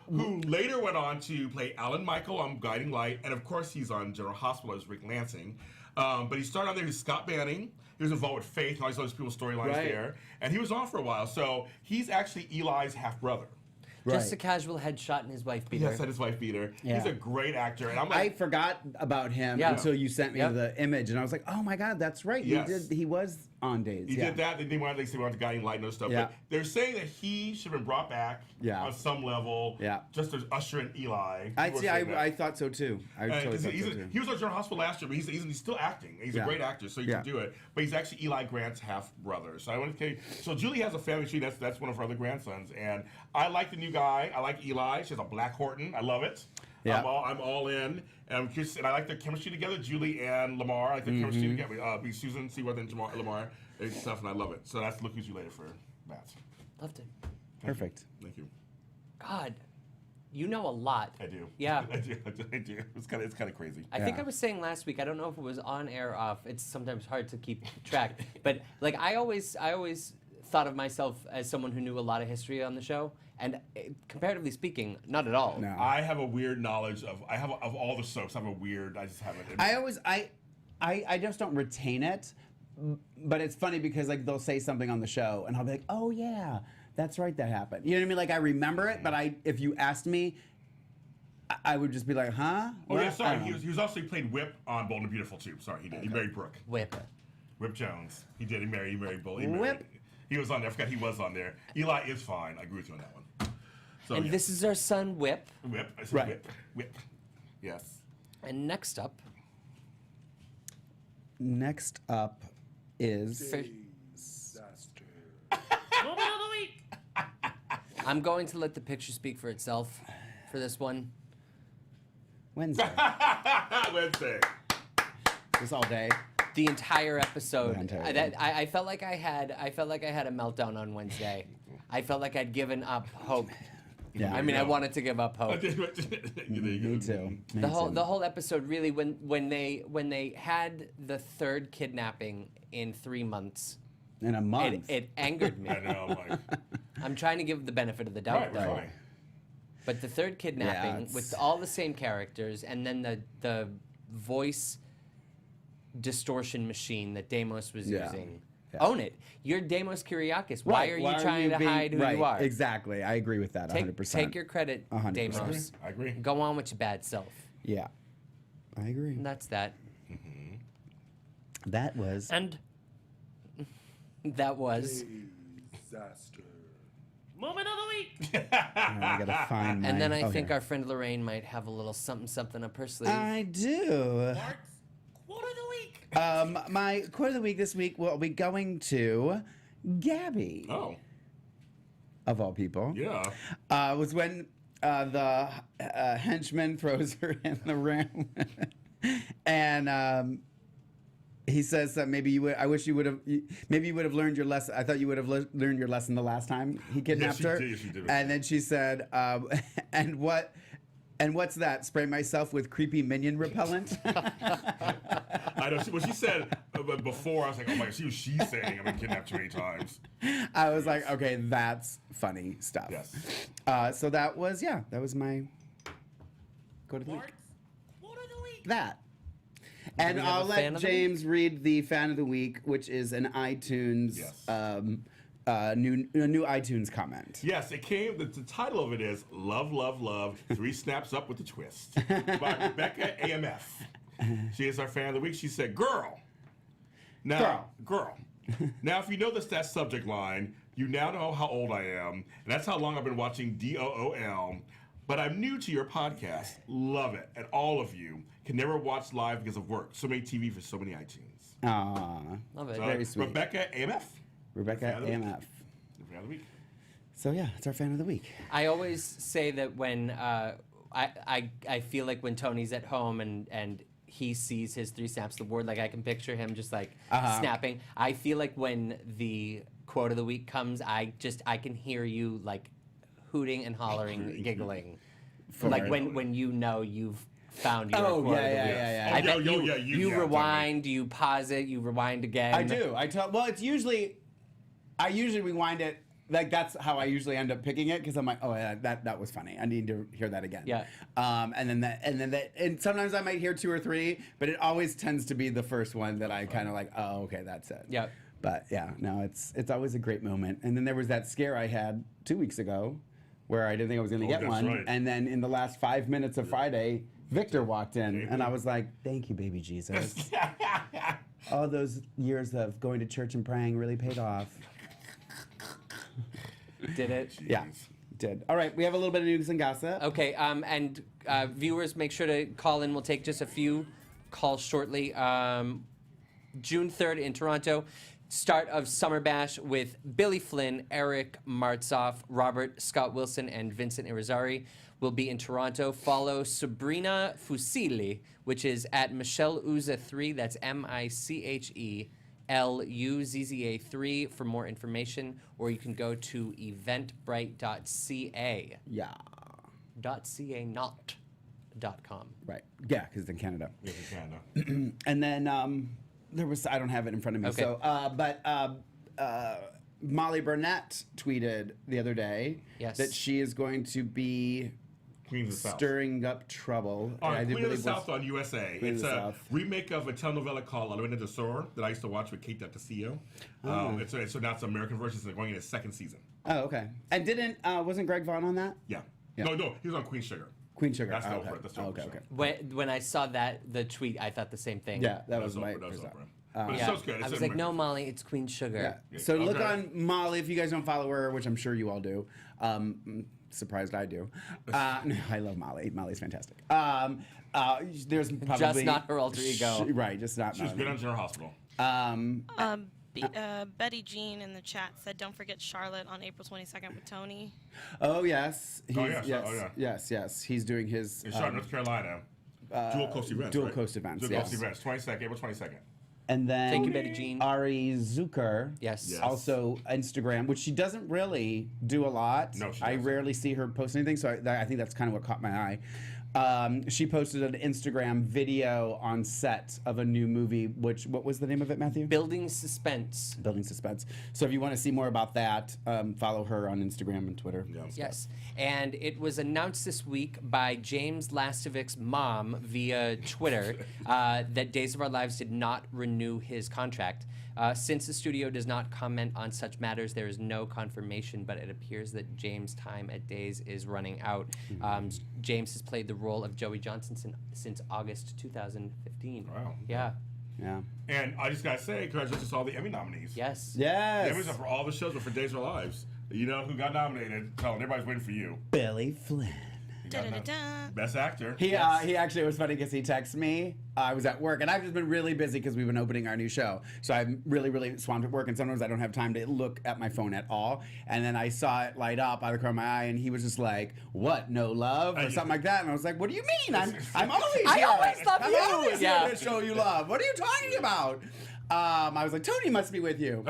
Speaker 3: who later went on to play Alan Michael on Guiding Light. And of course, he's on General Hospital as Rick Lansing. But he started on there, he's Scott Banning. He was involved with Faith and all these other people's storylines there. And he was on for a while. So he's actually Eli's half-brother.
Speaker 1: Just a casual headshot and his wife beater.
Speaker 3: Yes, and his wife beater.
Speaker 4: Yeah.
Speaker 3: He's a great actor. And I'm
Speaker 4: I
Speaker 3: like,
Speaker 4: forgot about him
Speaker 1: Yeah.
Speaker 4: until you sent me
Speaker 1: Yep.
Speaker 4: the image, and I was like, "Oh my God, that's right.
Speaker 3: Yes.
Speaker 4: He was on Days.
Speaker 3: he did that. Then they went to Guiding Light and other stuff.
Speaker 4: Yeah.
Speaker 3: But they're saying that he should have been brought back on some level.
Speaker 4: Yeah.
Speaker 3: Just to usher in Eli.
Speaker 4: I thought so too. I totally thought so too.
Speaker 3: He was on General Hospital last year, but he's still acting. He's a great actor, so he can do it. But he's actually Eli Grant's half brother. So I want to tell you. So Julie has a family tree. That's one of her other grandsons, and I like the new guy. I like Eli. She has a black Horton. I love it.
Speaker 4: Yeah.
Speaker 3: I'm all in, and I'm curious, and I like their chemistry together. Julie and Lamar. I like their chemistry together. Be Susan Seaworth and Lamar and stuff, and I love it. So that's Look Who's You Later for that.
Speaker 1: Loved it.
Speaker 4: Perfect.
Speaker 3: Thank you.
Speaker 1: God, you know a lot.
Speaker 3: I do.
Speaker 1: Yeah.
Speaker 3: I do. It's kind of crazy.
Speaker 1: I think I was saying last week, I don't know if it was on air or off. It's sometimes hard to keep track. But like I always thought of myself as someone who knew a lot of history on the show, and comparatively speaking, not at all.
Speaker 4: No.
Speaker 3: I have a weird knowledge of all the soaps. I just have it.
Speaker 4: I just don't retain it, but it's funny because like they'll say something on the show, and I'll be like, "Oh yeah, that's right, that happened." You know what I mean? Like I remember it, but if you asked me, I would just be like, "Huh?"
Speaker 3: Oh yeah, sorry. He was also played Whip on Bold and Beautiful too. Sorry, he did. He married Brooke.
Speaker 1: Whip
Speaker 3: Jones. He did. He married Bull.
Speaker 4: Whip.
Speaker 3: He was on there. I forgot he was on there. Eli is fine. I agree with you on that one. So,
Speaker 1: And this is our son, Whip.
Speaker 3: Whip. I said
Speaker 4: Right.
Speaker 3: Whip. Yes.
Speaker 1: And next up,
Speaker 4: is
Speaker 7: Moment of the week.
Speaker 1: I'm going to let the picture speak for itself for this one.
Speaker 4: Wednesday.
Speaker 3: Wednesday.
Speaker 4: Just all day.
Speaker 1: The entire episode.
Speaker 4: The entire day.
Speaker 1: I felt like I had a meltdown on Wednesday. I felt like I'd given up hope.
Speaker 4: Yeah.
Speaker 1: I mean, I wanted to give up hope.
Speaker 4: Me too.
Speaker 1: The whole episode really when they had the third kidnapping in 3 months.
Speaker 4: In a month.
Speaker 1: It angered me.
Speaker 3: I know. Like,
Speaker 1: I'm trying to give the benefit of the doubt,
Speaker 3: right,
Speaker 1: though.
Speaker 3: right.
Speaker 1: But the third kidnapping
Speaker 4: it's-
Speaker 1: with all the same characters, and then the voice distortion machine that Deimos was
Speaker 4: Yeah.
Speaker 1: using.
Speaker 4: Yeah.
Speaker 1: Own it. You're Deimos Kyriakis. Why are you trying to hide who you are?
Speaker 4: Exactly. I agree with that 100%.
Speaker 1: Take your credit,
Speaker 4: 100%.
Speaker 1: Deimos.
Speaker 3: I agree.
Speaker 1: Go on with your bad self.
Speaker 4: Yeah. I agree.
Speaker 1: And that's that.
Speaker 4: That was
Speaker 1: And that was.
Speaker 7: Moment of the week.
Speaker 4: I gotta find my,
Speaker 1: And then I
Speaker 4: okay.
Speaker 1: think our friend Lorraine might have a little something up her sleeve.
Speaker 4: I do.
Speaker 7: Mark's quote of the week.
Speaker 4: My quote of the week this week will be going to Gabby,
Speaker 3: Oh.
Speaker 4: of all people.
Speaker 3: Yeah.
Speaker 4: Was when the henchman throws her in the room, and he says that maybe you would. I wish you would have. Maybe you would have learned your lesson. I thought you would have learned your lesson the last time he kidnapped her.
Speaker 3: She did.
Speaker 4: And then she said, "And what? And what's that? Spray myself with creepy minion repellent."
Speaker 3: I know. When she said before, I was like, oh my God, she's saying I've been kidnapped too many times.
Speaker 4: I was like, okay, that's funny stuff.
Speaker 3: Yes.
Speaker 4: So that was my go to the week.
Speaker 7: Mark's Quote of the week.
Speaker 4: That. And
Speaker 1: we have
Speaker 4: I'll
Speaker 1: a fan
Speaker 4: let
Speaker 1: of the
Speaker 4: James read the fan of the week, which is an iTunes
Speaker 3: Yes.
Speaker 4: new iTunes comment.
Speaker 3: Yes, it came. The title of it is "Love, Love, Love: 3 Snaps Up with a Twist" by Rebecca AMF. She is our fan of the week. She said, "Girl, now, girl. Now, if you know the stat subject line, you now know how old I am, and that's how long I've been watching DOOL. But I'm new to your podcast. Love it, and all of you can never watch live because of work. So many TV for so many iTunes.
Speaker 4: Aw,
Speaker 1: Love it.
Speaker 3: So,
Speaker 4: very sweet.
Speaker 3: Rebecca AMF.
Speaker 4: Rebecca
Speaker 3: Fan of the week.
Speaker 4: AMF.
Speaker 3: Fan of the week.
Speaker 4: So yeah, it's our fan of the week.
Speaker 1: I always say that when I feel like when Tony's at home and he sees his 3 snaps of the board, like I can picture him just like snapping. I feel like when the quote of the week comes, I can hear you like hooting and hollering, giggling, like when you know you've found your quote of the week.
Speaker 4: yeah.
Speaker 1: I bet you
Speaker 3: yeah,
Speaker 1: rewind, you pause it, you rewind again.
Speaker 4: I do. Well, it's usually I usually rewind it. Like that's how I usually end up picking it because I'm like, oh yeah, that was funny. I need to hear that again.
Speaker 1: Yeah.
Speaker 4: And sometimes I might hear 2 or 3, but it always tends to be the first one that I kind of like. Oh, okay, that's it.
Speaker 1: Yeah.
Speaker 4: But yeah, no, it's always a great moment. And then there was that scare I had 2 weeks ago, where I didn't think I was going to get
Speaker 3: that's
Speaker 4: one,
Speaker 3: right.
Speaker 4: and then in the last 5 minutes of Friday, Victor walked in, and I was like, thank you, baby Jesus. All those years of going to church and praying really paid off.
Speaker 1: Did it?
Speaker 4: Yeah, did. All right, we have a little bit of news and gossip.
Speaker 1: Okay, and viewers, make sure to call in. We'll take just a few calls shortly. June 3rd in Toronto, start of Summer Bash with Billy Flynn, Eric Martzoff, Robert Scott Wilson, and Vincent Irizarry will be in Toronto. Follow Sabrina Fusili, which is at Michelle Uza 3. That's MICHELUZZA3 for more information, or you can go to eventbrite.ca.
Speaker 4: Yeah.
Speaker 1: .ca, not .com.
Speaker 4: Right. Yeah, because it's in Canada.
Speaker 3: Yes, in Canada.
Speaker 4: And then there was, I don't have it in front of me.
Speaker 1: Okay.
Speaker 4: So, Molly Burnett tweeted the other day
Speaker 1: Yes.
Speaker 4: that she is going to be
Speaker 3: Queen of the South.
Speaker 4: stirring up trouble.
Speaker 3: All right,
Speaker 4: I
Speaker 3: Queen of the
Speaker 4: believe
Speaker 3: South on USA.
Speaker 4: Queen of
Speaker 3: It's
Speaker 4: the
Speaker 3: a
Speaker 4: South.
Speaker 3: remake of a telenovela called La Reina del Sur that I used to watch with Kate Del Castillo. So now it's an American version. It's going in its 2nd season.
Speaker 4: Oh, okay. And wasn't Greg Vaughn on that?
Speaker 3: Yeah.
Speaker 4: Yeah.
Speaker 3: No, he was on Queen Sugar.
Speaker 4: Queen Sugar.
Speaker 3: That's the
Speaker 4: okay.
Speaker 3: Oprah. That's the
Speaker 4: Oh,
Speaker 3: Oprah
Speaker 4: okay,
Speaker 3: show.
Speaker 4: okay.
Speaker 1: When I saw the tweet, I thought the same thing.
Speaker 4: Yeah, that was
Speaker 3: That's
Speaker 4: my
Speaker 3: Oprah, that's
Speaker 4: first
Speaker 3: Oprah.
Speaker 4: thought.
Speaker 3: But it's
Speaker 1: Yeah.
Speaker 3: so good.
Speaker 1: I
Speaker 3: It's
Speaker 1: was
Speaker 3: an
Speaker 1: like, no,
Speaker 3: American-
Speaker 1: Molly, it's Queen Sugar.
Speaker 4: Yeah. So look
Speaker 3: Okay.
Speaker 4: on Molly if you guys don't follow her, which I'm sure you all do. Surprised I do. I love Molly. Molly's fantastic. There's probably
Speaker 1: Just not her alter ego.
Speaker 4: Right, just not.
Speaker 3: She's
Speaker 4: Molly.
Speaker 3: been on General Hospital.
Speaker 5: Betty Jean in the chat said, "Don't forget Charlotte on April 22nd with Tony."
Speaker 4: Oh yes.
Speaker 3: Oh, yeah,
Speaker 4: Yes. He's doing his
Speaker 3: In Charlotte, North Carolina. Dual Coast events.
Speaker 4: dual
Speaker 3: right?
Speaker 4: coast events,
Speaker 3: Dual
Speaker 4: yes.
Speaker 3: Coast events. 22nd, April 22nd.
Speaker 4: and then
Speaker 1: Thank you, Betty Jean.
Speaker 4: Ari Zucker.
Speaker 1: Yes.
Speaker 3: Yes.
Speaker 4: Also Instagram, which she doesn't really do a lot.
Speaker 3: No, she
Speaker 4: I
Speaker 3: doesn't.
Speaker 4: rarely see her post anything, so I think that's kind of what caught my eye. She posted an Instagram video on set of a new movie. What was the name of it, Matthew?
Speaker 1: Building Suspense.
Speaker 4: Building Suspense. So if you want to see more about that, follow her on Instagram and Twitter.
Speaker 3: Yeah.
Speaker 1: Yes. And it was announced this week by James Lastovic's mom via Twitter that Days of Our Lives did not renew his contract. Since the studio does not comment on such matters, there is no confirmation, but it appears that James' time at Days is running out. James has played the role of Joey Johnson since August 2015.
Speaker 3: Wow.
Speaker 1: Yeah.
Speaker 4: Yeah.
Speaker 3: And I just got to say, congratulations to all the Emmy nominees.
Speaker 1: Yes.
Speaker 3: The Emmys
Speaker 4: Yes.
Speaker 3: are for all the shows, but for Days of Our Lives. You know who got nominated? Colin, everybody's waiting for you.
Speaker 4: Billy Flynn.
Speaker 5: Da-da-da-da.
Speaker 3: Best actor.
Speaker 4: He actually, it was funny because he texted me. I was at work, and I've just been really busy because we've been opening our new show. So I'm really swamped at work, and sometimes I don't have time to look at my phone at all. And then I saw it light up out of the corner of my eye, and he was just like, "What? No love?" or something like that. And I was like, "What do you mean? I'm always here.
Speaker 1: I always love you."
Speaker 4: I'm always
Speaker 1: Yeah.
Speaker 4: here to show you love. What are you talking about?" I was like, "Tony must be with you."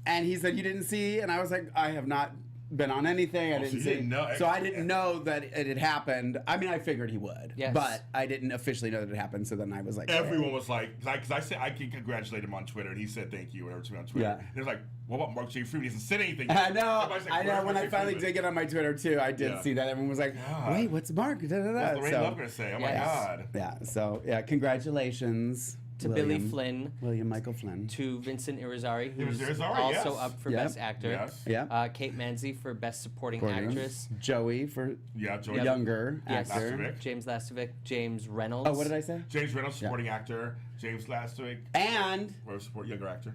Speaker 4: And he said, "You didn't see?" And I was like, "I have not been on anything. I
Speaker 3: so
Speaker 4: didn't
Speaker 3: you
Speaker 4: see."
Speaker 3: didn't know.
Speaker 4: So I didn't know that it had happened. I mean, I figured he would.
Speaker 1: Yes.
Speaker 4: But I didn't officially know that it happened. So then I was like,
Speaker 3: Everyone was like, because I said I can congratulate him on Twitter, and he said thank you, whatever to me on Twitter.
Speaker 4: Yeah.
Speaker 3: And it was like, what about Mark J. Freeman? He hasn't said anything.
Speaker 4: I know.
Speaker 3: Everybody's like,
Speaker 4: I know.
Speaker 3: "Where's
Speaker 4: When
Speaker 3: Mark
Speaker 4: I
Speaker 3: J.
Speaker 4: finally
Speaker 3: Freeman?"
Speaker 4: did get on my Twitter too, I did
Speaker 3: Yeah.
Speaker 4: see that. Everyone was like,
Speaker 3: God.
Speaker 4: "Wait, what's Mark?" Da, da, da.
Speaker 3: That's the Ray
Speaker 4: So,
Speaker 3: Love gonna say. Oh my
Speaker 1: Yes.
Speaker 3: God.
Speaker 4: yeah. So yeah, congratulations
Speaker 1: To
Speaker 4: William.
Speaker 1: Billy Flynn,
Speaker 4: William Michael Flynn.
Speaker 1: to Vincent Irizarry, who's
Speaker 3: Irizarry,
Speaker 1: also
Speaker 3: yes.
Speaker 1: up for
Speaker 4: Yep.
Speaker 1: Best Actor.
Speaker 3: Yes.
Speaker 4: Yeah.
Speaker 1: Kate Manzi for Best Supporting
Speaker 4: Supporting.
Speaker 1: Actress.
Speaker 4: Joey for
Speaker 3: Yeah, Joey.
Speaker 1: Yep.
Speaker 4: younger
Speaker 1: Yes.
Speaker 4: actor.
Speaker 3: Lastovic.
Speaker 1: James Lastovic, James Reynolds.
Speaker 4: Oh, what did I say?
Speaker 3: James Reynolds, supporting actor. James Lastovic,
Speaker 4: And
Speaker 3: support younger actor.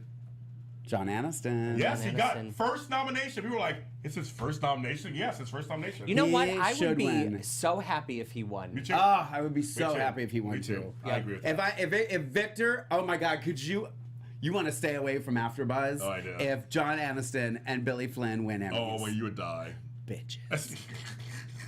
Speaker 4: John Aniston.
Speaker 3: Yes, he got
Speaker 1: Aniston.
Speaker 3: first nomination. We were like, it's his first nomination? Yes, his first nomination.
Speaker 1: You know what?
Speaker 4: He
Speaker 1: I would
Speaker 4: should
Speaker 1: be
Speaker 4: win.
Speaker 1: so happy if he won.
Speaker 3: Me too.
Speaker 4: Oh, I would be so
Speaker 3: too.
Speaker 4: happy if he won
Speaker 3: Me too.
Speaker 4: too.
Speaker 3: I agree with
Speaker 4: If
Speaker 3: that.
Speaker 4: if Victor, oh my God, could you want to stay away from AfterBuzz?
Speaker 3: Oh, I do.
Speaker 4: If John Aniston and Billy Flynn win Emmys,
Speaker 3: Oh, well, you would die.
Speaker 4: bitch,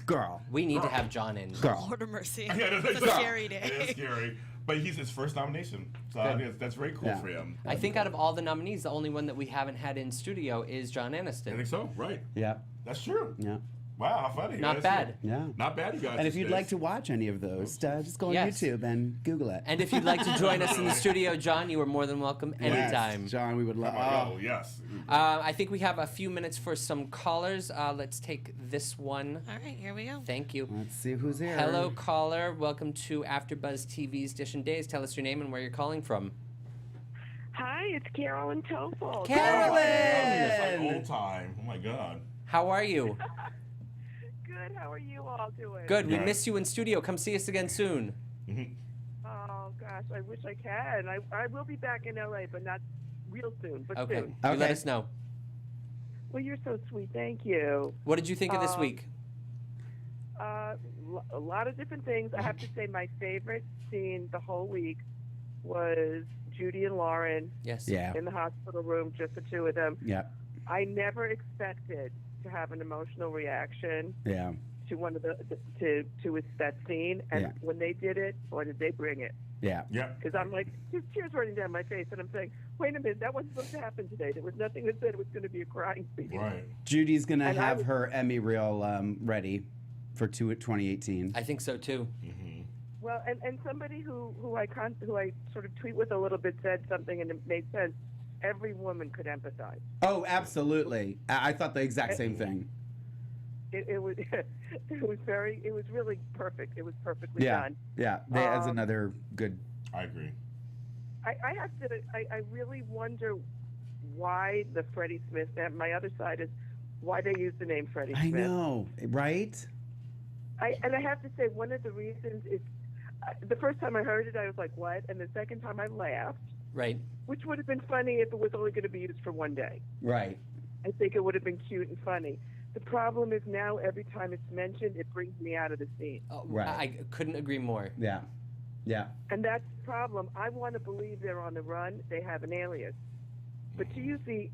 Speaker 4: girl,
Speaker 1: We need to have John in.
Speaker 4: girl.
Speaker 5: Lord of mercy.
Speaker 3: Yeah,
Speaker 5: It's a scary
Speaker 3: It
Speaker 5: day.
Speaker 3: is scary. But he's his first nomination. So I think that's very cool
Speaker 4: Yeah.
Speaker 3: for him.
Speaker 1: I think out of all the nominees, the only one that we haven't had in studio is John
Speaker 3: I
Speaker 1: Aniston.
Speaker 3: think so. Right.
Speaker 4: Yeah,
Speaker 3: That's true.
Speaker 4: yeah,
Speaker 3: Wow, how funny.
Speaker 1: Not
Speaker 3: That's
Speaker 1: bad.
Speaker 3: it.
Speaker 4: yeah.
Speaker 3: Not bad, you guys.
Speaker 4: And if
Speaker 3: these
Speaker 4: you'd
Speaker 3: days.
Speaker 4: like to watch any of those, just go on
Speaker 1: Yes.
Speaker 4: YouTube and Google it.
Speaker 1: And if you'd like to join us in the studio, John, you are more than welcome
Speaker 4: Yes,
Speaker 1: anytime.
Speaker 4: John, we would love.
Speaker 3: Oh, yes.
Speaker 1: I think we have a few minutes for some callers. Let's take this one.
Speaker 5: All right, here we go.
Speaker 1: Thank you.
Speaker 4: Let's see who's here.
Speaker 1: Hello, caller. Welcome to AfterBuzz TV's Dishin Days. Tell us your name and where you're calling from.
Speaker 8: Hi, it's Carolyn Tofel.
Speaker 1: Carolyn!
Speaker 3: It's like old time. Oh, my God.
Speaker 1: How are you?
Speaker 8: Good. How are you all doing?
Speaker 1: Good. We
Speaker 3: Good.
Speaker 1: miss you in studio. Come see us again soon.
Speaker 8: Oh gosh, I wish I can. I will be back in LA, but not real soon. But
Speaker 1: Okay.
Speaker 8: soon.
Speaker 1: You let
Speaker 4: Okay.
Speaker 1: us know.
Speaker 8: Well, you're so sweet. Thank you.
Speaker 1: What did you think of this
Speaker 8: Um,
Speaker 1: week?
Speaker 8: A lot of different things. I have to say, my favorite scene the whole week was Judy and Lauren
Speaker 1: Yes.
Speaker 4: Yeah,
Speaker 8: in the hospital room, just the two of them.
Speaker 4: yeah,
Speaker 8: I never expected to have an emotional reaction
Speaker 4: yeah.
Speaker 8: to one of that scene, and
Speaker 4: Yeah.
Speaker 8: when they did it, boy, did they bring it.
Speaker 4: Yeah.
Speaker 3: Yeah.
Speaker 8: Because I'm like, just tears running down my face, and I'm saying, wait a minute, that wasn't supposed to happen today. There was nothing that said it was going to be a crying scene.
Speaker 3: Right.
Speaker 4: Judy's gonna
Speaker 8: And I
Speaker 4: have
Speaker 8: was-
Speaker 4: her Emmy reel ready for 2018.
Speaker 1: I think so too.
Speaker 8: Well, and somebody who I sort of tweet with a little bit said something, and it made sense. Every woman could empathize.
Speaker 4: Oh, absolutely. I thought the exact same thing.
Speaker 8: It was it was really perfect. It was perfectly
Speaker 4: Yeah,
Speaker 8: done.
Speaker 4: yeah. That's another good.
Speaker 3: I agree.
Speaker 8: I have to. I really wonder why the Freddie Smith. And my other side is why they use the name Freddie
Speaker 4: I
Speaker 8: Smith.
Speaker 4: know, right?
Speaker 8: I have to say one of the reasons is the first time I heard it, I was like, "What?" And the second time, I laughed,
Speaker 1: Right.
Speaker 8: which would have been funny if it was only going to be used for one day.
Speaker 4: Right.
Speaker 8: I think it would have been cute and funny. The problem is now every time it's mentioned, it brings me out of the scene,
Speaker 1: Oh,
Speaker 4: Right.
Speaker 1: I couldn't agree more.
Speaker 4: Yeah. Yeah.
Speaker 8: and that's the problem. I want to believe they're on the run. They have an alias, but to use the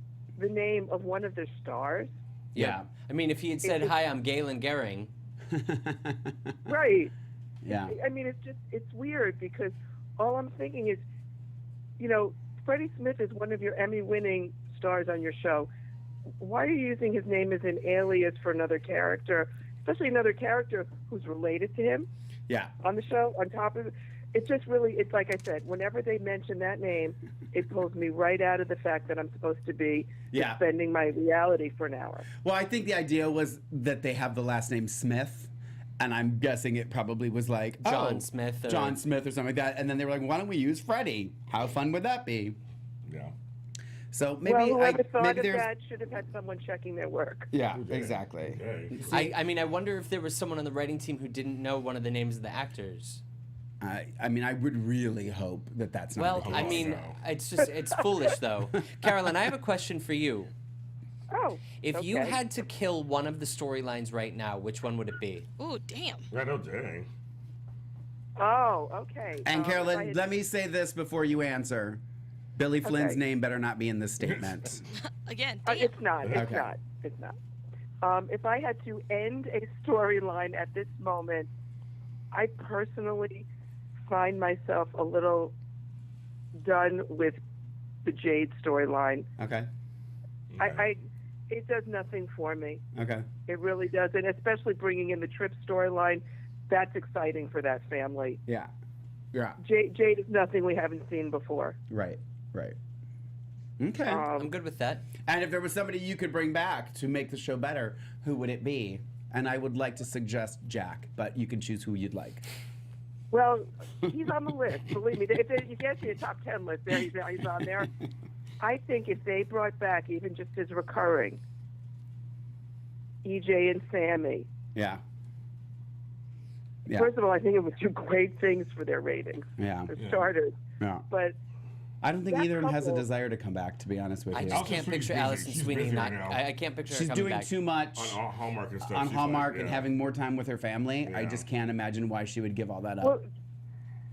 Speaker 8: name of one of their stars,
Speaker 1: Yeah. I mean, if he had said,
Speaker 8: was-
Speaker 1: "Hi, I'm Galen Gehring,"
Speaker 8: right?
Speaker 4: Yeah.
Speaker 8: I mean, it's weird because all I'm thinking is, Freddie Smith is one of your Emmy-winning stars on your show. Why are you using his name as an alias for another character, especially another character who's related to him
Speaker 4: Yeah.
Speaker 8: on the show? On top of it, it's just really, it's like I said, whenever they mention that name, it pulls me right out of the fact that I'm supposed to be
Speaker 4: Yeah.
Speaker 8: suspending my reality for an hour.
Speaker 4: Well, I think the idea was that they have the last name Smith, and I'm guessing it probably was like
Speaker 1: John Smith or-
Speaker 4: John Smith or something like that. And then they were like, "Why don't we use Freddie? How fun would that be?"
Speaker 3: Yeah.
Speaker 4: So maybe
Speaker 8: well, whoever thought
Speaker 4: maybe
Speaker 8: of
Speaker 4: there's
Speaker 8: that should have had someone checking their work.
Speaker 4: yeah, exactly.
Speaker 3: Okay.
Speaker 1: I mean, I wonder if there was someone on the writing team who didn't know one of the names of the actors.
Speaker 4: I mean, I would really hope that that's not.
Speaker 1: Well,
Speaker 4: the
Speaker 1: I
Speaker 4: case.
Speaker 1: mean,
Speaker 3: no.
Speaker 1: it's foolish though. Carolyn, I have a question for you.
Speaker 8: Oh.
Speaker 1: If you
Speaker 8: okay.
Speaker 1: had to kill one of the storylines right now, which one would it be?
Speaker 5: Ooh, damn.
Speaker 3: Yeah, no dang.
Speaker 8: Oh, okay.
Speaker 4: And
Speaker 8: if I
Speaker 4: Carolyn,
Speaker 8: had-
Speaker 4: let me say this before you answer. Billy Flynn's
Speaker 8: Okay.
Speaker 4: name better not be in this statement.
Speaker 5: Again, damn.
Speaker 8: It's not. It's
Speaker 4: Okay.
Speaker 8: not. It's not. If I had to end a storyline at this moment, I personally find myself a little done with the Jade storyline.
Speaker 4: Okay.
Speaker 8: It does nothing for me.
Speaker 4: Okay.
Speaker 8: It really does, and especially bringing in the Trip storyline, that's exciting for that family.
Speaker 4: Yeah. Yeah.
Speaker 8: Jade is nothing we haven't seen before.
Speaker 4: Right. Right. Okay.
Speaker 1: I'm good with that.
Speaker 4: And if there was somebody you could bring back to make the show better, who would it be? And I would like to suggest Jack, but you can choose who you'd like.
Speaker 8: Well, he's on the list. Believe me, if you get to the top 10 list, there he's on there. I think if they brought back even just as recurring, EJ and Sammy.
Speaker 4: Yeah. Yeah.
Speaker 8: First of all, I think it would do great things for their ratings,
Speaker 4: Yeah.
Speaker 8: for starters.
Speaker 4: Yeah.
Speaker 8: But
Speaker 4: I don't think
Speaker 8: that
Speaker 4: either of them has a
Speaker 8: couple-
Speaker 4: desire to come back, to be honest with
Speaker 1: I
Speaker 4: you.
Speaker 1: just
Speaker 3: Allison
Speaker 1: can't
Speaker 3: Sweeney's
Speaker 1: picture
Speaker 3: busy.
Speaker 1: Allison
Speaker 3: She's
Speaker 1: Sweeney
Speaker 3: busy
Speaker 1: not.
Speaker 3: right now.
Speaker 1: I can't picture
Speaker 4: She's
Speaker 1: her coming
Speaker 4: doing
Speaker 1: back.
Speaker 4: too much
Speaker 3: On Hallmark and stuff.
Speaker 4: on
Speaker 3: she's
Speaker 4: Hallmark
Speaker 3: like,
Speaker 4: and
Speaker 3: yeah.
Speaker 4: having more time with her family. I
Speaker 3: Yeah.
Speaker 4: just can't imagine why she would give all that up.
Speaker 8: well,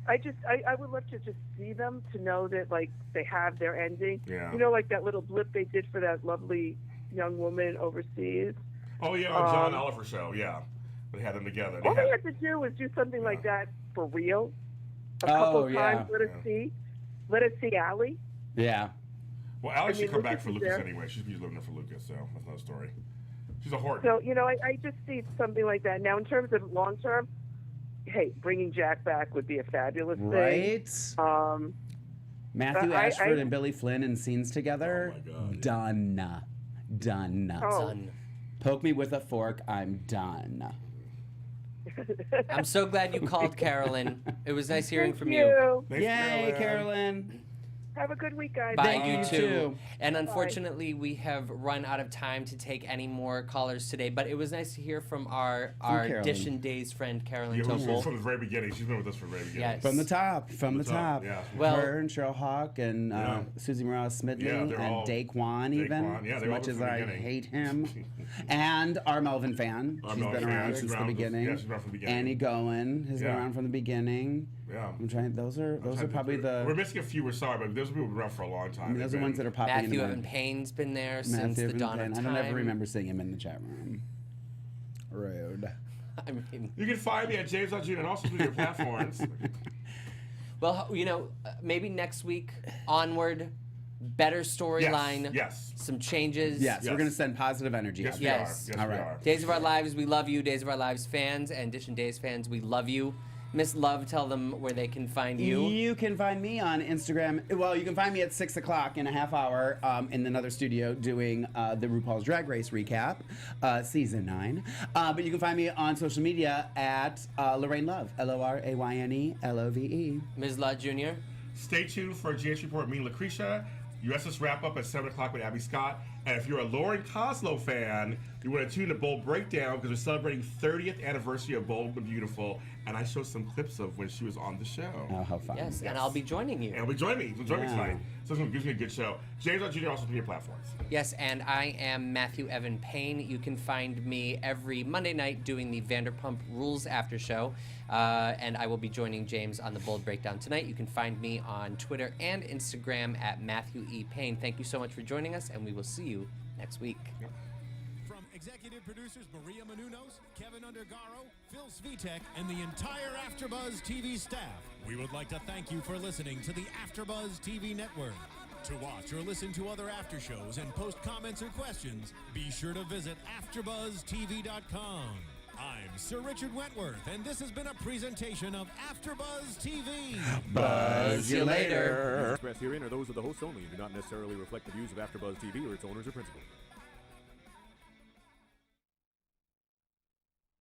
Speaker 8: I would love to just see them to know that like they have their ending.
Speaker 3: Yeah.
Speaker 8: You know, like that little blip they did for that lovely young woman overseas.
Speaker 3: Oh yeah, on John Oliver show. Yeah, they had them together.
Speaker 8: All they had to do was do something like that for real. A
Speaker 4: Oh,
Speaker 8: couple
Speaker 4: yeah.
Speaker 8: times, let us see Allie.
Speaker 4: Yeah.
Speaker 3: Well, Alex
Speaker 8: I mean,
Speaker 3: should come back
Speaker 8: Lucas
Speaker 3: for
Speaker 8: is
Speaker 3: Lucas
Speaker 8: there.
Speaker 3: anyway. She's living there for Lucas, so that's another story. She's a Horton.
Speaker 8: So, you know, I just see something like that. Now, in terms of long term, hey, bringing Jack back would be a fabulous
Speaker 4: Right?
Speaker 8: thing.
Speaker 4: Matthew
Speaker 8: I-
Speaker 4: Ashford
Speaker 8: I-
Speaker 4: and Billy Flynn in scenes together.
Speaker 3: Oh, my God.
Speaker 4: Done. Done.
Speaker 8: Oh.
Speaker 1: Son.
Speaker 4: Poke me with a fork. I'm done.
Speaker 1: I'm so glad you called, Carolyn. It was nice hearing
Speaker 8: Thank
Speaker 1: from
Speaker 8: you.
Speaker 3: Thanks,
Speaker 4: Yay, Carolyn.
Speaker 8: Have a good week, guys.
Speaker 1: Bye,
Speaker 4: Thank
Speaker 1: you
Speaker 4: you
Speaker 1: too.
Speaker 4: too.
Speaker 1: And unfortunately, we have run out of time to take any more callers today. But it was nice to hear from our
Speaker 4: Carolyn.
Speaker 1: DISHIN Days friend, Carolyn
Speaker 3: Yeah, who's
Speaker 1: Topol.
Speaker 3: from the very beginning. She's been with us from the very beginning.
Speaker 1: Yes.
Speaker 4: From the top. From the top.
Speaker 3: Yeah.
Speaker 1: Well-
Speaker 4: her and Cheryl Hawk and
Speaker 3: Yeah.
Speaker 4: Susie Morales Smidley
Speaker 3: Yeah, they're
Speaker 4: and
Speaker 3: all-
Speaker 4: Daquan even.
Speaker 3: Daquan, yeah,
Speaker 4: as
Speaker 3: they're all
Speaker 4: much
Speaker 3: from
Speaker 4: as
Speaker 3: the
Speaker 4: I
Speaker 3: beginning.
Speaker 4: hate him. And our Melvin fan.
Speaker 3: Our
Speaker 4: She's
Speaker 3: Melvin
Speaker 4: been
Speaker 3: fan.
Speaker 4: around
Speaker 3: She's
Speaker 4: since the
Speaker 3: around with us.
Speaker 4: beginning.
Speaker 3: Yeah, she's around from the beginning.
Speaker 4: Annie Goen has been
Speaker 3: Yeah.
Speaker 4: around from the beginning.
Speaker 3: Yeah.
Speaker 4: I'm trying. Those are probably the.
Speaker 3: We're missing a few. We're sorry, but those people have been around for a long time.
Speaker 4: I mean, those are the ones that are popping in.
Speaker 1: Matthew Evan Payne's been there since
Speaker 4: Matthew
Speaker 1: the
Speaker 4: Evan
Speaker 1: dawn of
Speaker 4: Payne.
Speaker 1: time.
Speaker 4: I don't ever remember seeing him in the chat room. Rude.
Speaker 1: I mean,
Speaker 3: You can find me at James Lott Jr. and also through your platforms.
Speaker 1: well, you know, maybe next week onward, better storyline.
Speaker 3: Yes.
Speaker 1: Some changes.
Speaker 4: Yes, we're
Speaker 3: Yes.
Speaker 4: gonna send positive energy.
Speaker 3: Yes,
Speaker 4: out
Speaker 3: we
Speaker 4: there.
Speaker 3: are.
Speaker 1: Yes.
Speaker 3: Yes,
Speaker 4: All
Speaker 3: we
Speaker 4: right.
Speaker 3: are.
Speaker 1: Days of Our Lives, we love you. Days of Our Lives fans and DISHIN Days fans, we love you. Miss Love, tell them where they can find you.
Speaker 4: You can find me on Instagram. Well, you can find me at 6 o'clock in a half hour in another studio doing the RuPaul's Drag Race recap, season 9. But you can find me on social media at Lorraine Love, LORAYNE LOVE.
Speaker 1: Ms. Lott Jr.
Speaker 3: Stay tuned for GH Report, me and Lucretia. USS wrap up at 7 o'clock with Abby Scott. And if you're a Lauren Koslow fan, you want to tune to Bold Breakdown because we're celebrating 30th anniversary of Bold and Beautiful. And I showed some clips of when she was on the show.
Speaker 4: Oh, how fun.
Speaker 1: Yes, and I'll be joining you.
Speaker 3: And will join me. Join me
Speaker 4: Yeah.
Speaker 3: tonight. So it's going to be a good show. James Lott Jr. also through your platforms.
Speaker 1: Yes, and I am Matthew Evan Payne. You can find me every Monday night doing the Vanderpump Rules after show. And I will be joining James on the Bold Breakdown tonight. You can find me on Twitter and Instagram at Matthew E. Payne. Thank you so much for joining us, and we will see you next week.
Speaker 2: From executive producers Maria Menounos, Kevin Undergaro, Phil Svitek, and the entire AfterBuzz TV staff, we would like to thank you for listening to the AfterBuzz TV network. To watch or listen to other after shows and post comments or questions, be sure to visit AfterBuzzTV.com. I'm Sir Richard Wentworth, and this has been a presentation of AfterBuzz TV.
Speaker 4: Buzz you later.
Speaker 9: Expressed herein are those of the hosts only and do not necessarily reflect the views of AfterBuzz TV or its owners or principals.